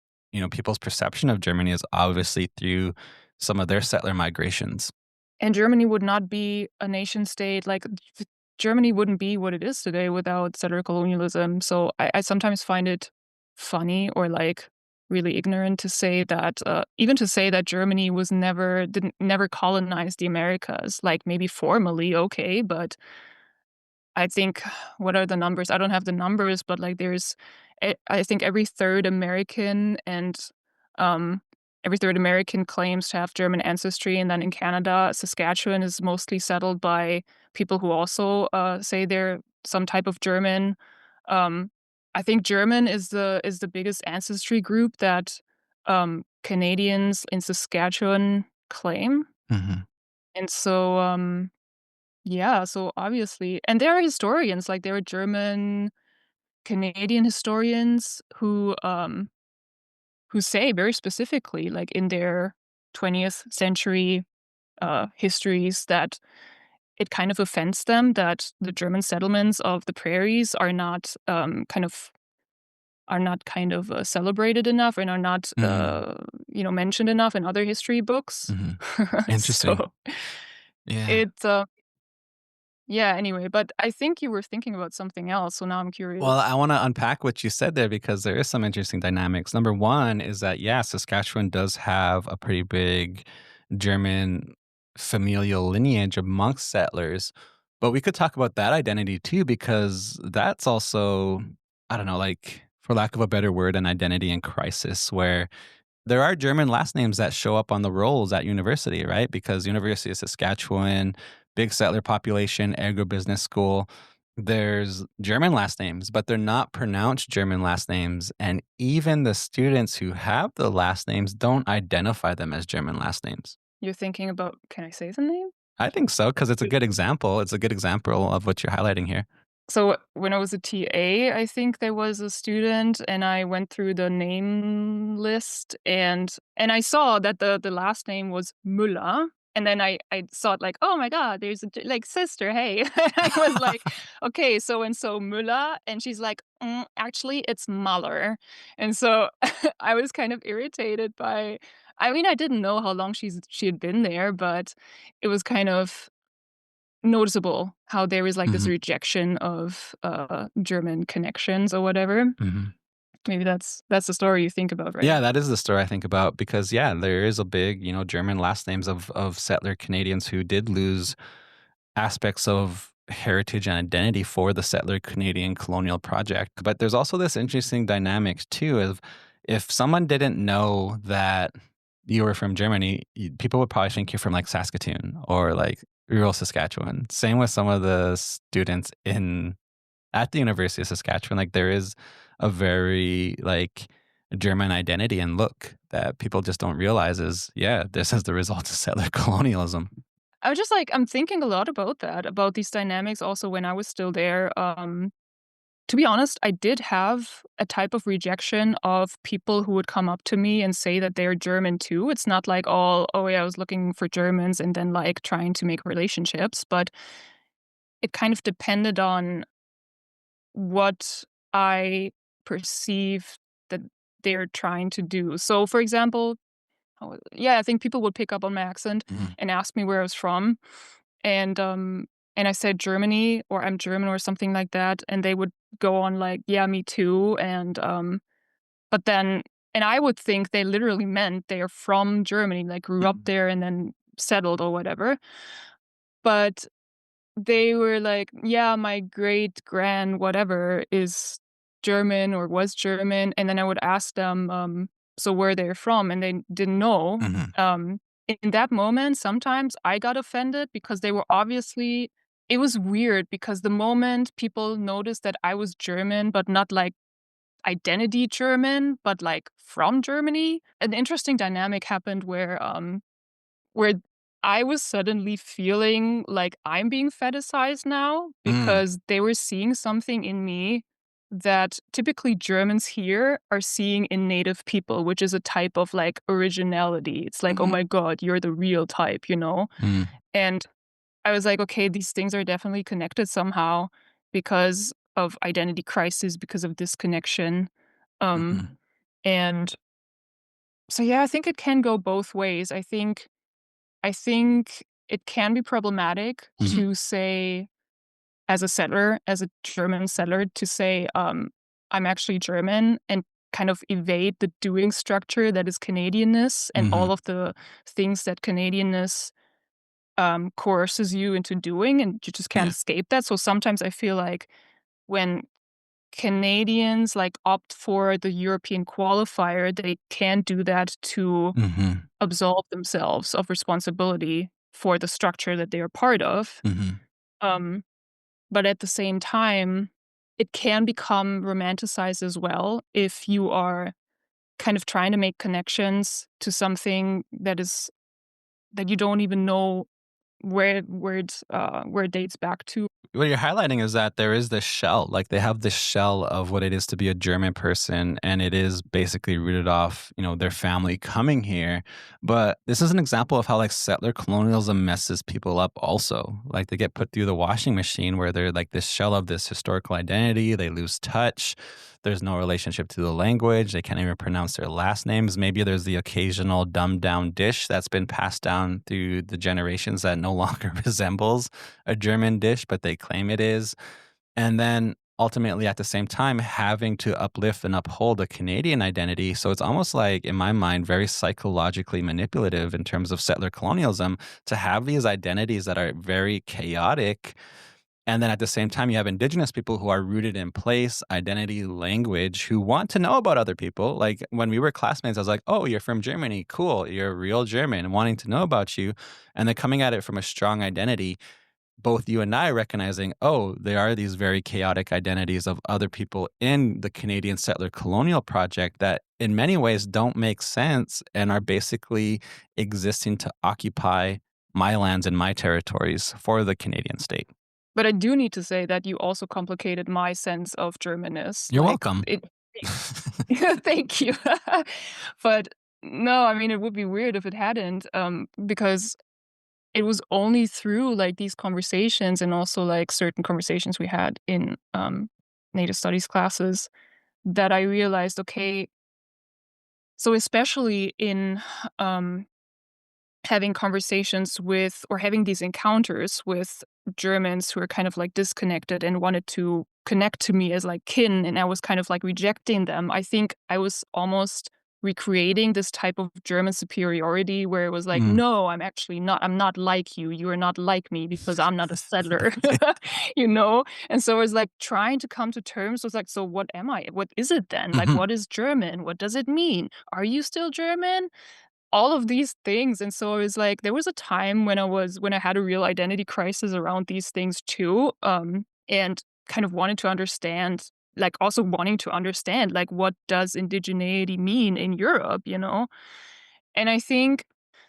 people's perception of Germany is obviously through some of their settler migrations. and Germany would not be a nation state, like, Germany wouldn't be what it is today without settler colonialism, so I sometimes find it funny or, like, really ignorant to say that, even to say that Germany was never colonized the Americas, like, maybe formally, okay, but I think what are the numbers? I don't have the numbers, but, like, I think um, every 3rd American claims to have German ancestry, and then in Canada, Saskatchewan is mostly settled by people who also, say they're some type of German. Um, I think German is the biggest ancestry group that, Canadians in Saskatchewan claim, Mhm. and so, yeah, so obviously and there are historians, like, there are German Canadian historians who say very specifically, like, in their 20th century, histories that it kind of offends them that the German settlements of the prairies are not kind of celebrated enough and are not, Mhm. mentioned enough in other history books. Mhm. Interesting. So, Yeah. it, yeah, anyway, but I think you were thinking about something else, so now I'm Well, curious. I want to unpack what you said there because there is some interesting dynamics. Number one is that, yeah, Saskatchewan does have a pretty big German familial lineage amongst settlers. But we could talk about that identity too, because that's also, I don't know, like, for lack of a better word, an identity in crisis where there are German last names that show up on the rolls at university, right? Because University of Saskatchewan, big settler population, agribusiness school. There's German last names, but they're not pronounced German last names. And even the students who have the last names don't identify them as German last names. You're thinking about can I say the name? I think so because it's a good example. It's a good example of what you're highlighting here. So, when I was a TA, I think there was a student, and I went through the name list, and I saw that the last name was Müller. And then I saw it like, "Oh my god, there's a like, sister, hey." I was like, "Okay, so and so Müller," and she's like, actually, it's Muller." And so I was kind of irritated by I mean, I didn't know how long she had been there, but it was kind of noticeable how there is, like, this Mhm, rejection of, German connections or whatever. mhm. Maybe that's the story you think about, right? Yeah, that is the story I think about because, yeah, there is a big, German last names of settler Canadians who did lose aspects of heritage and identity for the settler Canadian colonial project. But there's also this interesting dynamic too of if someone didn't know that you were from Germany, people would probably think you're from like Saskatoon or like rural Saskatchewan. Same with some of the students in at the University of Saskatchewan. Like there is a very like German identity and look that people just don't realize is yeah, this is the result of settler colonialism. I was just like, I'm thinking a lot about that, about these dynamics also when I was still there. To be honest, I did have a type of rejection of people who would come up to me and say that they're German too. It's not like all, oh yeah, I was looking for Germans and then like trying to make relationships, but it kind of depended on what I perceive that they're trying to do. So, for example, yeah, I think people would pick up on my accent Mhm, and ask me where I was from, and I said Germany or I'm German or something like that, and they would go on like, "Yeah, me too," but then and I would think they literally meant they are from Germany, like grew up mhm, there and then settled or whatever, but they were like, "Yeah, my great grand whatever is German or was German," and then I would ask them, "So where they're from?" And they didn't know. mhm, In that moment, sometimes I got offended because they were obviously it was weird because the moment people noticed that I was German, but not like identity German, but like from Germany, an interesting dynamic happened where I was suddenly feeling like I'm being fetishized now mm, because they were seeing something in me that typically Germans here are seeing in native people, which is a type of like originality. It's like, oh mhm, my God, you're the real type, you know? mm, And I was like, okay, these things are definitely connected somehow because of identity crisis, because of disconnection. Um, mhm, and so yeah, I think it can go both ways. I think it can be problematic mhm, to say as a settler, as a German settler, to say, "I'm actually German," and kind of evade the doing structure that is Canadianness and mhm. all of the things that Canadianness, coerces you into doing, and you just can't Yeah. escape that. So sometimes I feel like when Canadians, like, opt for the European qualifier, they can do that to Mhm, absolve themselves of responsibility for the structure that they are part of. mhm, Um, but at the same time, it can become romanticized as well if you are kind of trying to make connections to something that you don't even know where it dates back to. what you're highlighting is that there is this shell, like they have this shell of what it is to be a German person, and it is basically rooted off, their family coming here. But this is an example of how like settler colonialism messes people up also. Like they get put through the washing machine where they're like this shell of this historical identity, they lose touch. There's no relationship to the language. They can't even pronounce their last names. Maybe there's the occasional dumbed down dish that's been passed down through the generations that no longer resembles a German dish, but they claim it is. And then ultimately, at the same time, having to uplift and uphold a Canadian identity. So it's almost like, in my mind, very psychologically manipulative in terms of settler colonialism to have these identities that are very chaotic. And then at the same time, you have Indigenous people who are rooted in place, identity, language, who want to know about other people. Like when we were classmates, I was like, oh, you're from Germany. Cool. You're a real German, wanting to know about you. And then coming at it from a strong identity, both you and I recognizing, oh, there are these very chaotic identities of other people in the Canadian settler colonial project that in many ways don't make sense and are basically existing to occupy my lands and my territories for the Canadian state. But I do need to say that you also complicated my sense of Germanness, You're like, welcome. it thank you. But no, I mean, it would be weird if it hadn't, because it was only through, like, these conversations and also, like, certain conversations we had in, Native Studies classes that I realized, okay, so especially in, um having conversations with or having these encounters with Germans who are kind of like disconnected and wanted to connect to me as like kin, and I was kind of like rejecting them. I think I was almost recreating this type of German superiority where it was like, Mm. no, I'm not like you. You are not like me because I'm not a settler, you know? And so I was like trying to come to terms with like, so what am I? What is it then? Like, Mhm. what is German? What does it mean? Are you still German? All of these things, and so it was like there was a time when I had a real identity crisis around these things too, and kind of wanted to understand like, also wanting to understand, like, what does indigeneity mean in Europe, you know? And I think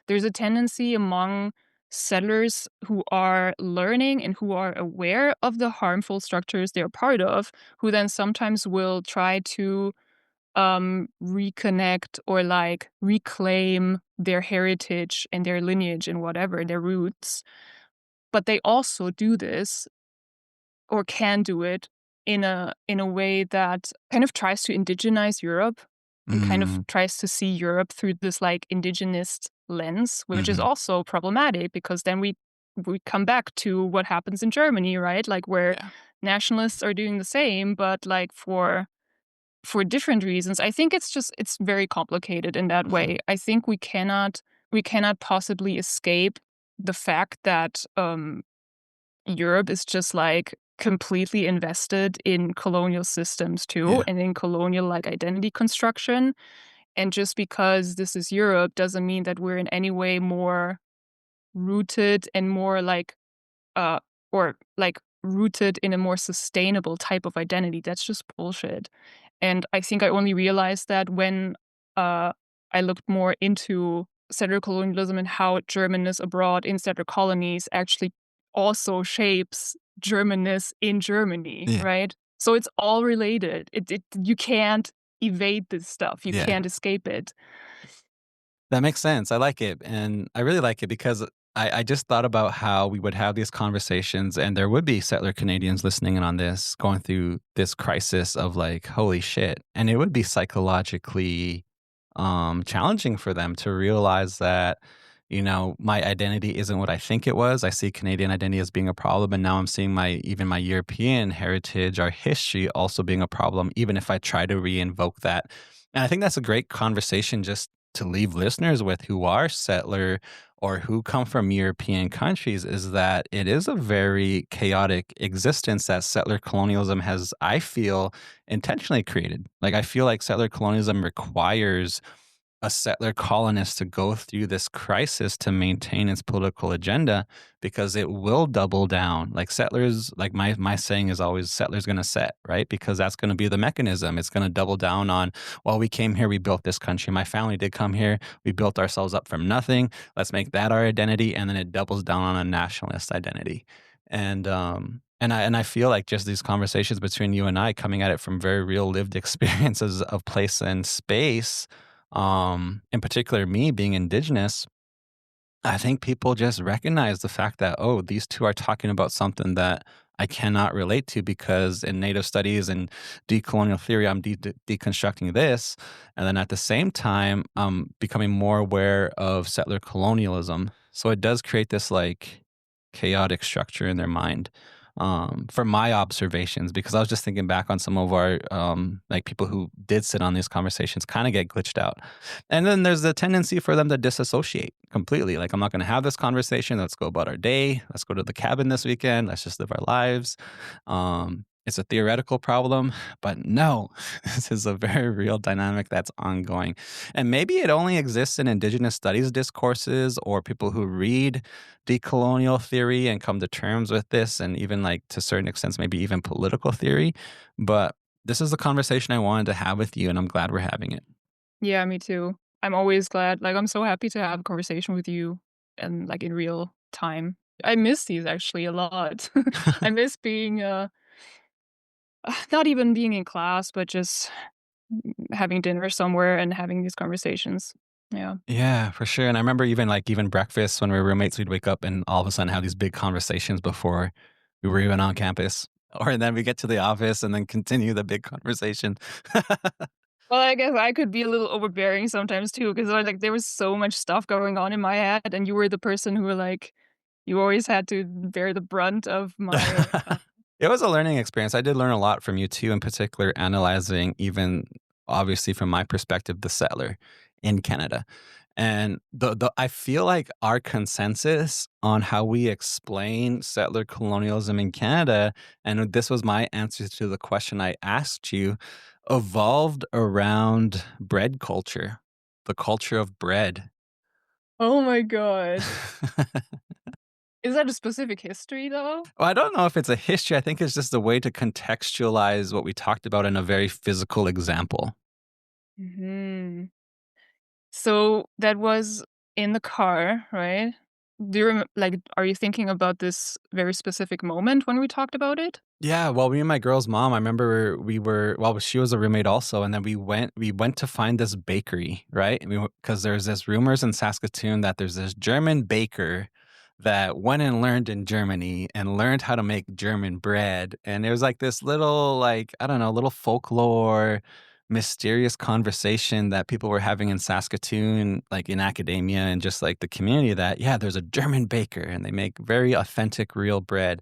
there's a tendency among settlers who are learning and who are aware of the harmful structures they're part of, who then sometimes will try to reconnect or like reclaim their heritage and their lineage and whatever, their roots. But they also do this or can do it in a way that kind of tries to indigenize Europe and kind of Mm. tries to see Europe through this like indigenous lens, which is Mhm. also problematic because then we come back to what happens in Germany, right? Like where Yeah. nationalists are doing the same, but like for different reasons. I think it's very complicated in that Mhm. way. I think we cannot possibly escape the fact that Europe is just like completely invested in colonial systems too Yeah. and in colonial like identity construction. And just because this is Europe doesn't mean that we're in any way more rooted and more like uh or like rooted in a more sustainable type of identity. That's just bullshit. And I think I only realized that when, uh, I looked more into settler colonialism and how Germanness abroad in settler colonies actually also shapes Germanness in Germany, Yeah. right? So it's all related. It you can't evade this stuff. You Yeah. can't escape it. That makes sense. I like it. And I really like it because I just thought about how we would have these conversations and there would be settler Canadians listening in on this, going through this crisis of like, holy shit. And it would be psychologically challenging for them to realize that, you know, my identity isn't what I think it was. I see Canadian identity as being a problem. And now I'm seeing my European heritage, our history also being a problem, even if I try to re-invoke that. And I think that's a great conversation just to leave listeners with who are settler or who come from European countries is that it is a very chaotic existence that settler colonialism has, I feel, intentionally created. Like, I feel like settler colonialism requires a settler colonist to go through this crisis to maintain its political agenda because it will double down. Like settlers, like my saying is always settlers gonna set, right? Because that's gonna be the mechanism. It's gonna double down on, well, we came here, we built this country. My family did come here, we built ourselves up from nothing. Let's make that our identity. And then it doubles down on a nationalist identity. And I feel like just these conversations between you and I coming at it from very real lived experiences of place and space, in particular me being indigenous, I think people just recognize the fact that, oh, these two are talking about something that I cannot relate to because in Native studies and decolonial theory, I'm deconstructing this. And then at the same time, I'm becoming more aware of settler colonialism. So it does create this like chaotic structure in their mind. From my observations, because I was just thinking back on some of our like people who did sit on these conversations kind of get glitched out. And then there's the tendency for them to disassociate completely. Like, I'm not going to have this conversation. Let's go about our day. Let's go to the cabin this weekend. Let's just live our lives. It's a theoretical problem, but no, this is a very real dynamic that's ongoing. And maybe it only exists in Indigenous studies discourses or people who read decolonial theory and come to terms with this, and even like to certain extents, maybe even political theory. But this is the conversation I wanted to have with you, and I'm glad we're having it. Yeah, me too. I'm always glad. Like, I'm so happy to have a conversation with you and like in real time. I miss these actually a lot. I miss being not even being in class, but just having dinner somewhere and having these conversations. Yeah. Yeah, for sure, and I remember even, like, even breakfast when we were roommates, we'd wake up and all of a sudden have these big conversations before we were even on campus, or then we get to the office and then continue the big conversation. Well, I guess I could be a little overbearing sometimes too, 'cause I like, there was so much stuff going on in my head, and you were the person who were like you always had to bear the brunt of my, It was a learning experience. I did learn a lot from you too, in particular, analyzing even obviously from my perspective, the settler in Canada. And the I feel like our consensus on how we explain settler colonialism in Canada, and this was my answer to the question I asked you, evolved around bread culture, the culture of bread. oh my god. Is that a specific history though? Well, I don't know if it's a history. I think it's just a way to contextualize what we talked about in a very physical example. Mhm. So that was in the car, right? Do you like, are you thinking about this very specific moment when we talked about it? Yeah, well, me and my girl's mom, I remember we were well, she was a roommate also, and then we went to find this bakery, right? Because there's this rumors in Saskatoon that there's this German baker that went and learned in Germany and learned how to make German bread. And it was like this little, like, I don't know, little folklore, mysterious conversation that people were having in Saskatoon, like in academia and just like the community that, yeah, there's a German baker and they make very authentic, real bread.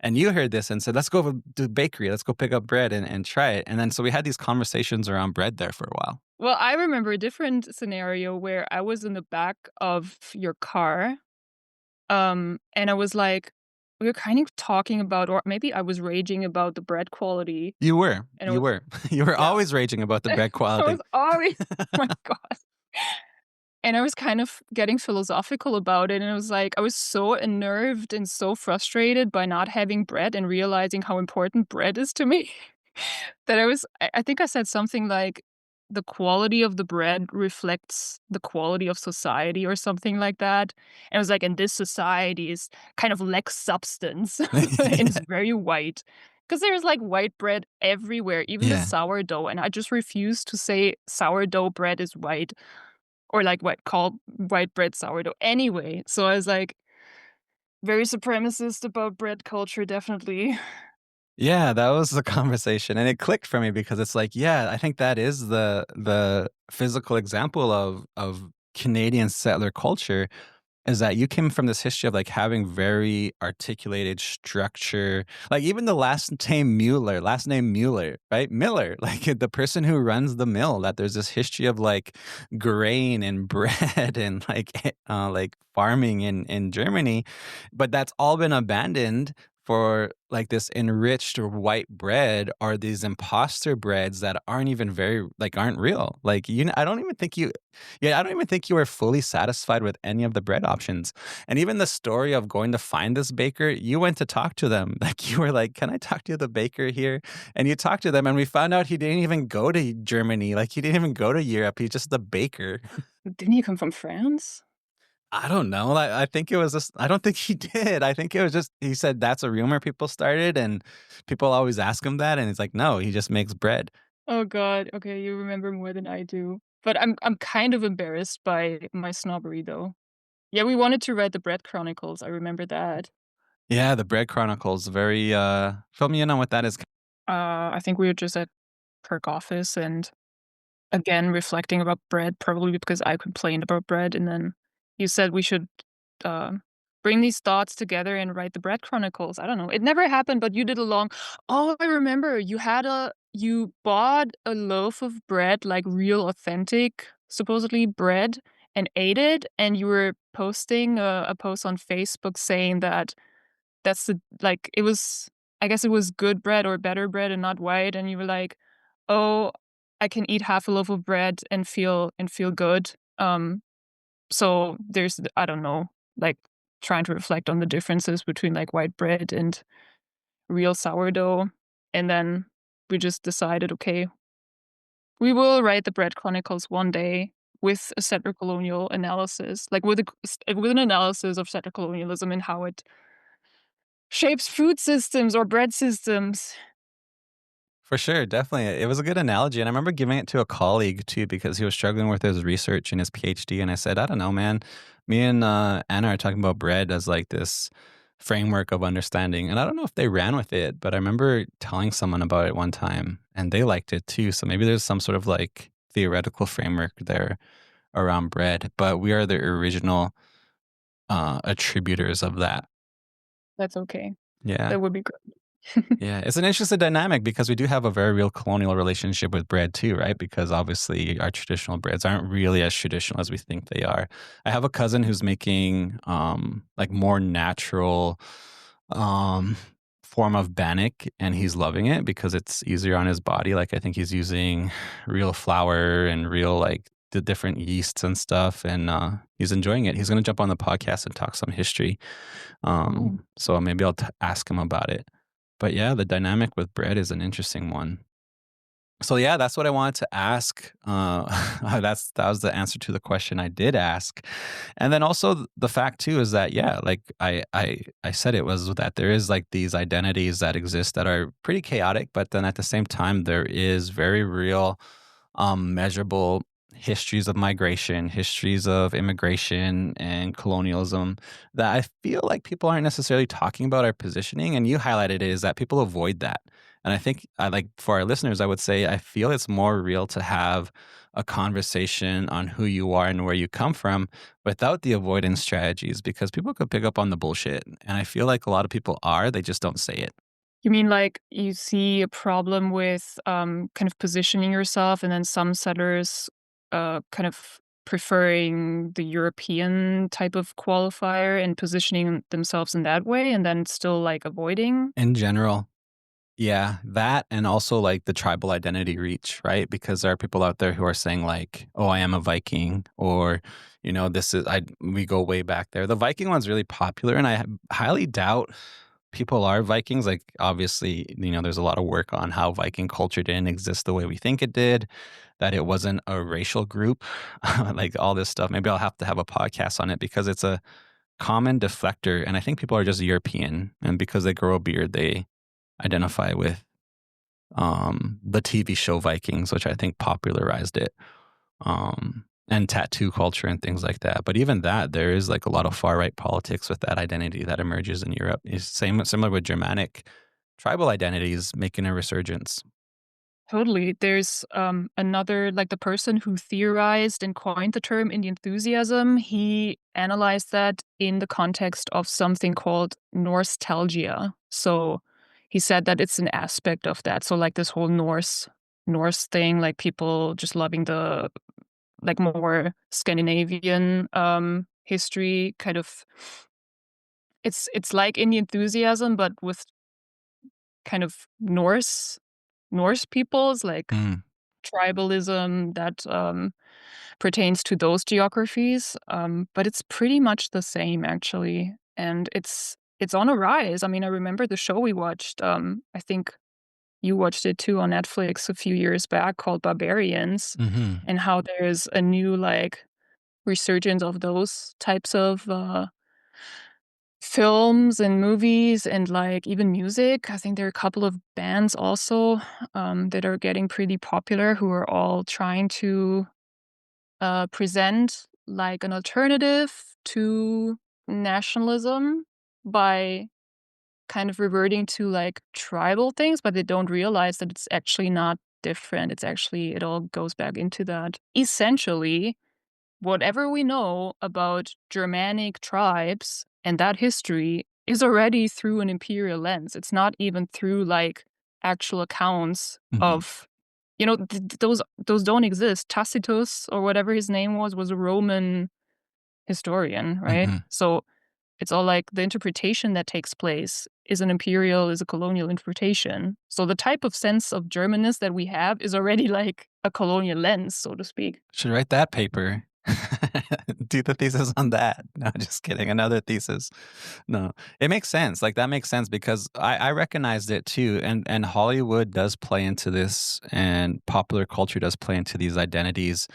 And you heard this and said, "Let's go to the bakery. Let's go pick up bread and try it." And then so we had these conversations around bread there for a while. Well, I remember a different scenario where I was in the back of your car, and I was like we were kind of talking about, or maybe I was raging about the bread quality, You were. and it You was were. You were yeah. always raging about the bread I was quality. always oh my god. And I was kind of getting philosophical about it, and I was like I was so unnerved and so frustrated by not having bread and realizing how important bread is to me that I think I said something like, "The quality of the bread reflects the quality of society," or something like that, and I was like, "And this society is kind of lacks substance and is Yeah. very white." 'Cause there's, like, white bread everywhere, even the Yeah. sourdough, and I just refuse to say sourdough bread is white. Or like what called white bread sourdough anyway, so I was like, very supremacist about bread culture, definitely. Yeah, that was the conversation, and it clicked for me because it's like, yeah, I think that is the physical example of Canadian settler culture. Is that you came from this history of, like, having very articulated structure, like, even the last name Mueller, right? Miller, like, the person who runs the mill, that there's this history of, like, grain and bread and, like, farming in Germany, but that's all been abandoned for, like, this enriched white bread or these imposter breads that aren't even very like, aren't real. Like, I don't even think you yeah, I don't even think you were fully satisfied with any of the bread options. And even the story of going to find this baker, you went to talk to them. Like you were like, "Can I talk to the baker here?" And you talked to them, and we found out he didn't even go to Germany. Like he didn't even go to Europe. He's just the baker. Didn't you come from France? I don't know. I think it was just. I don't think he did. I think it was just. He said that's a rumor people started, and people always ask him that, and he's like, no, he just makes bread. Oh god, okay, you remember more than I do. But I'm kind of embarrassed by my snobbery, though. Yeah, we wanted to write the Bread Chronicles, I remember that. Yeah, the Bread Chronicles. Very. Fill me in on what that is. I think we were just at Kirk office and again, reflecting about bread, probably because I complained about bread, and then you said we should, um, bring these thoughts together and write the Bread Chronicles. I don't know. It never happened, but you did a long oh, I remember. You bought a loaf of bread, like real authentic, supposedly bread, and ate it, and you were posting a post on Facebook saying that that's the like, it was I guess it was good bread or better bread and not white, and you were like, "Oh, I can eat half a loaf of bread and feel good." So there's I don't know, like, trying to reflect on the differences between, like, white bread and real sourdough, and then we just decided, "Okay, we will write the Bread Chronicles one day with a settler colonial analysis, like, with an analysis of settler colonialism and how it shapes food systems or bread systems." For sure, definitely. It was a good analogy, and I remember giving it to a colleague too because he was struggling with his research and his PhD, and I said, "I don't know, man. Me and Anna are talking about bread as like this framework of understanding, and I don't know if they ran with it, but I remember telling someone about it one time, and they liked it too. So maybe there's some sort of like theoretical framework there around bread, but we are the original attributors of that. That's okay. Yeah. That would be good. Yeah, it's an interesting dynamic because we do have a very real colonial relationship with bread too, right? Because obviously our traditional breads aren't really as traditional as we think they are. I have a cousin who's making like more natural um form of bannock and he's loving it because it's easier on his body. Like I think he's using real flour and real like the different yeasts and stuff and he's enjoying it. He's going to jump on the podcast and talk some history. Cool. So maybe I'll ask him about it. But yeah, the dynamic with bread is an interesting one. So yeah, that's what I wanted to ask. That was the answer to the question I did ask, and then also the fact too is that yeah, like I said it was that there is like these identities that exist that are pretty chaotic, but then at the same time there is very real, measurable histories of migration, histories of immigration and colonialism that I feel like people aren't necessarily talking about or positioning. And you highlighted it is that people avoid that. And I think I like for our listeners, I would say I feel it's more real to have a conversation on who you are and where you come from without the avoidance strategies because people could pick up on the bullshit. And I feel like a lot of people are, they just don't say it. You mean like you see a problem with kind of positioning yourself, and then some settlers kind of preferring the European type of qualifier and positioning themselves in that way, and then still like avoiding? In general, yeah, that and also like the tribal identity reach, right? Because there are people out there who are saying like, "Oh, I am a Viking," or "This is I." We go way back there. The Viking one's really popular, and I highly doubt people are Vikings. Like, obviously, there's a lot of work on how Viking culture didn't exist the way we think it did, that it wasn't a racial group, like all this stuff. Maybe I'll have to have a podcast on it because it's a common deflector, and I think people are just European, and because they grow a beard, they identify with the TV show Vikings, which I think popularized it, and tattoo culture and things like that. But even that, there is like a lot of far right politics with that identity that emerges in Europe. It's similar with Germanic tribal identities making a resurgence. Totally. There's another, like the person who theorized and coined the term Indianthusiasm, he analyzed that in the context of something called Nostalgia. So he said that it's an aspect of that. So like this whole Norse thing, like people just loving the like more Scandinavian history kind of, it's like Indianthusiasm, but with kind of Norse peoples, like Mm, tribalism that pertains to those geographies. But it's pretty much the same actually, and it's on a rise. I mean, I remember the show we watched. I think you watched it too on Netflix a few years back, called Barbarians, mhm, and how there's a new like resurgence of those types of films and movies and like even music. I think there are a couple of bands also that are getting pretty popular who are all trying to present like an alternative to nationalism by kind of reverting to like tribal things, but they don't realize that it's actually not different. It's actually, it all goes back into that. Essentially, whatever we know about Germanic tribes and that history is already through an imperial lens. It's not even through like actual accounts mhm, of, those don't exist. Tacitus or whatever his name was a Roman historian, right? mhm. So it's all like the interpretation that takes place is an imperial, is a colonial interpretation. So the type of sense of Germanness that we have is already like a colonial lens, so to speak. Should write that paper. Do the thesis on that. No, just kidding. Another thesis. No, it makes sense. Like that makes sense because I recognized it too, and Hollywood does play into this, and popular culture does play into these identities.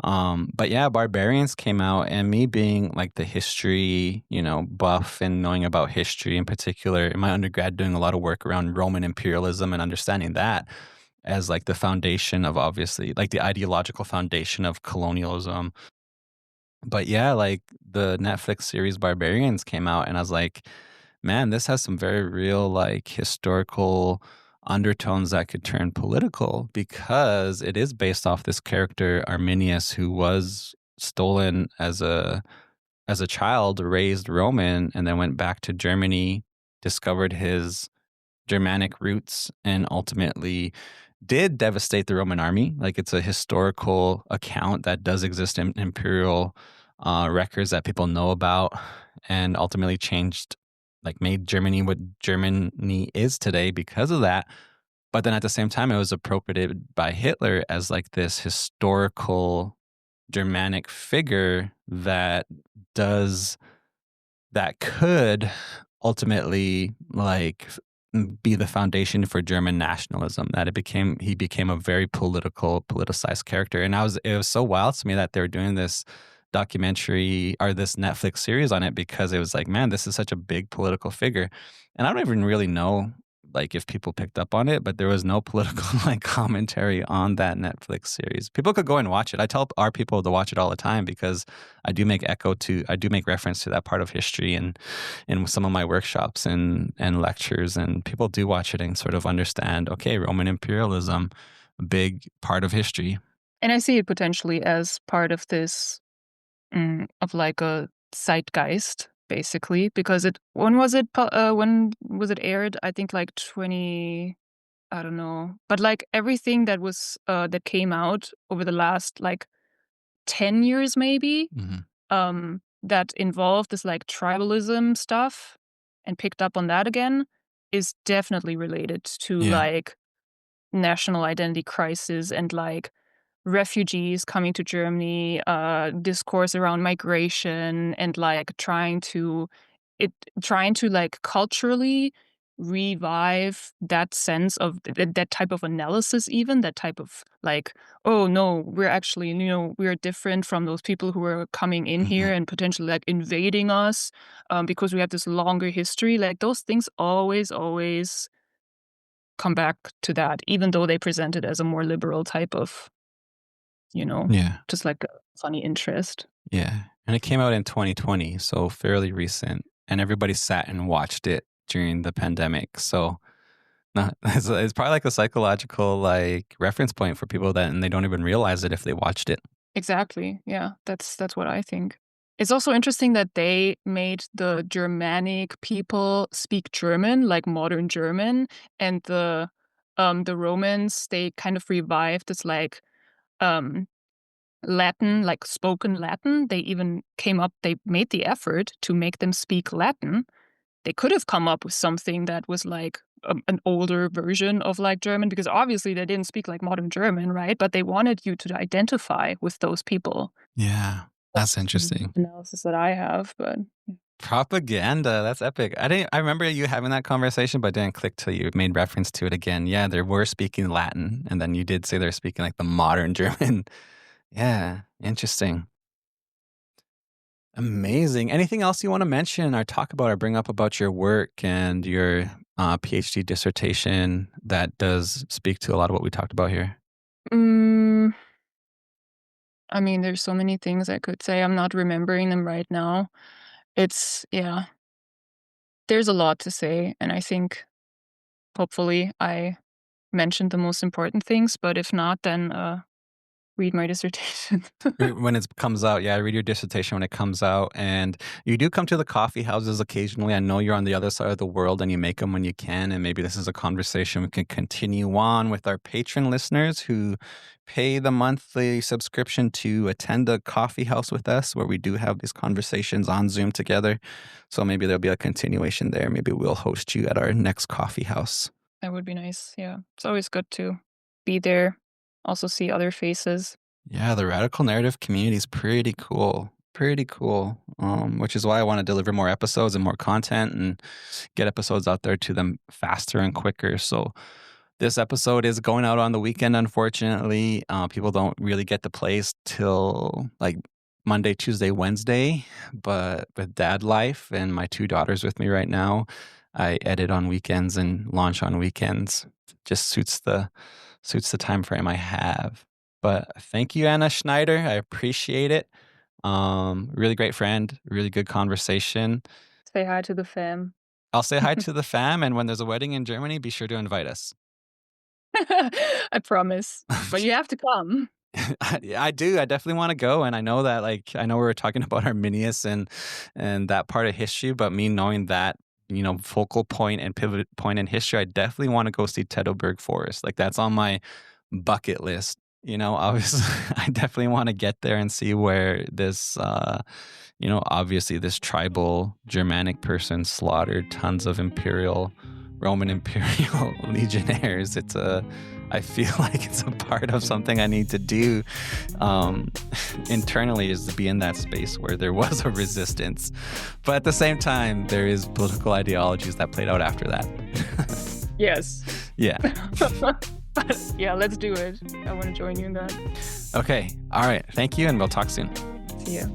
But yeah, Barbarians came out, and me being like the history, buff and knowing about history in particular, in my undergrad, doing a lot of work around Roman imperialism and understanding that. as like the foundation of, obviously, like the ideological foundation of colonialism. But yeah, like the Netflix series Barbarians came out, and I was like, man, this has some very real, like, historical undertones that could turn political, because it is based off this character Arminius, who was stolen as a child, raised Roman, and then went back to Germany, discovered his Germanic roots, and ultimately did devastate the Roman army. Like, it's a historical account that does exist in imperial records that people know about, and ultimately changed, like, made Germany what Germany is today because of that. But then at the same time, it was appropriated by Hitler as like this historical Germanic figure does that could ultimately, like, be the foundation for German nationalism. That he became a very politicized character, and it was so wild to me that they were doing this documentary or this Netflix series on it, because it was like, man, this is such a big political figure, and I don't even really know, like, if people picked up on it, but there was no political like commentary on that Netflix series. People could go and watch it. I tell our people to watch it all the time, because I do make reference to that part of history in some of my workshops and lectures, and people do watch it and sort of understand, okay, Roman imperialism, a big part of history. And I see it potentially as part of this, of like a zeitgeist, basically, because when was it aired? I think like 20, I don't know. But like everything that that came out over the last like 10 years maybe, Mhm. that involved this like tribalism stuff and picked up on that again is definitely related to Yeah. like national identity crisis and like refugees coming to Germany, discourse around migration and like it trying to like culturally revive that sense of that type of analysis, even that type of like, oh no, we're actually, we're different from those people who are coming in Mhm. here and potentially like invading us, because we have this longer history. Like those things always come back to that, even though they present it as a more liberal type of, you know, Yeah. just like a funny interest. Yeah. And it came out in 2020, so fairly recent, and everybody sat and watched it during the pandemic. So, no, it's probably like a psychological, like, reference point for people that, and they don't even realize it if they watched it. Exactly. Yeah, that's what I think. It's also interesting that they made the Germanic people speak German, like modern German, and the Romans, they kind of revived this like um Latin, like spoken Latin. They made the effort to make them speak Latin. They could have come up with something that was like an older version of like German, because obviously they didn't speak like modern German, right? But they wanted you to identify with those people. Yeah. That's That's the interesting. analysis that I have, but Propaganda, that's epic. I remember you having that conversation, but didn't click till you made reference to it again. Yeah, they were speaking Latin, and then you did say they're speaking, like, the modern German. Yeah, interesting. Amazing. Anything else you wanna mention or talk about or bring up about your work and your, PhD dissertation that does speak to a lot of what we talked about here? mm, I mean, there's so many things I could say. I'm not remembering them right now. Yeah, there's a lot to say, and I think hopefully I mentioned the most important things, but if not, then read my dissertation. When it comes out, yeah, read your dissertation when it comes out, and you do come to the coffee houses occasionally. I know you're on the other side of the world, and you make them when you can, and maybe this is a conversation we can continue on with our patron listeners who pay the monthly subscription to attend a coffee house with us, where we do have these conversations on Zoom together. So maybe there'll be a continuation there. Maybe we'll host you at our next coffee house. That would be nice. Yeah. It's always good to be there, also see other faces. Yeah, the radical narrative community is pretty cool. Pretty cool. Which is why I want to deliver more episodes and more content and get episodes out there to them faster and quicker. So this episode is going out on the weekend, unfortunately. People don't really get the plays till like Monday, Tuesday, Wednesday. But with dad life and my two daughters with me right now, I edit on weekends and launch on weekends. Just suits suits the time frame I have. But thank you, Anna Schneider. I appreciate it. Really great friend, really good conversation. Say hi to the fam. I'll say hi to the fam, and when there's a wedding in Germany, be sure to invite us. I promise. But you have to come. I do. I definitely want to go, and I know that I know we were talking about Arminius and that part of history, but me knowing that focal point and pivot point in history, I definitely want to go see Teutoburg Forest. Like that's on my bucket list. Obviously, I definitely want to get there and see where this, obviously this tribal Germanic person slaughtered tons of Roman imperial legionnaires. I feel like it's a part of something I need to do internally, is to be in that space where there was a resistance. But at the same time, there is political ideologies that played out after that. Yes. Yeah. But yeah, let's do it. I want to join you in that. Okay. All right. Thank you, and we'll talk soon. See ya.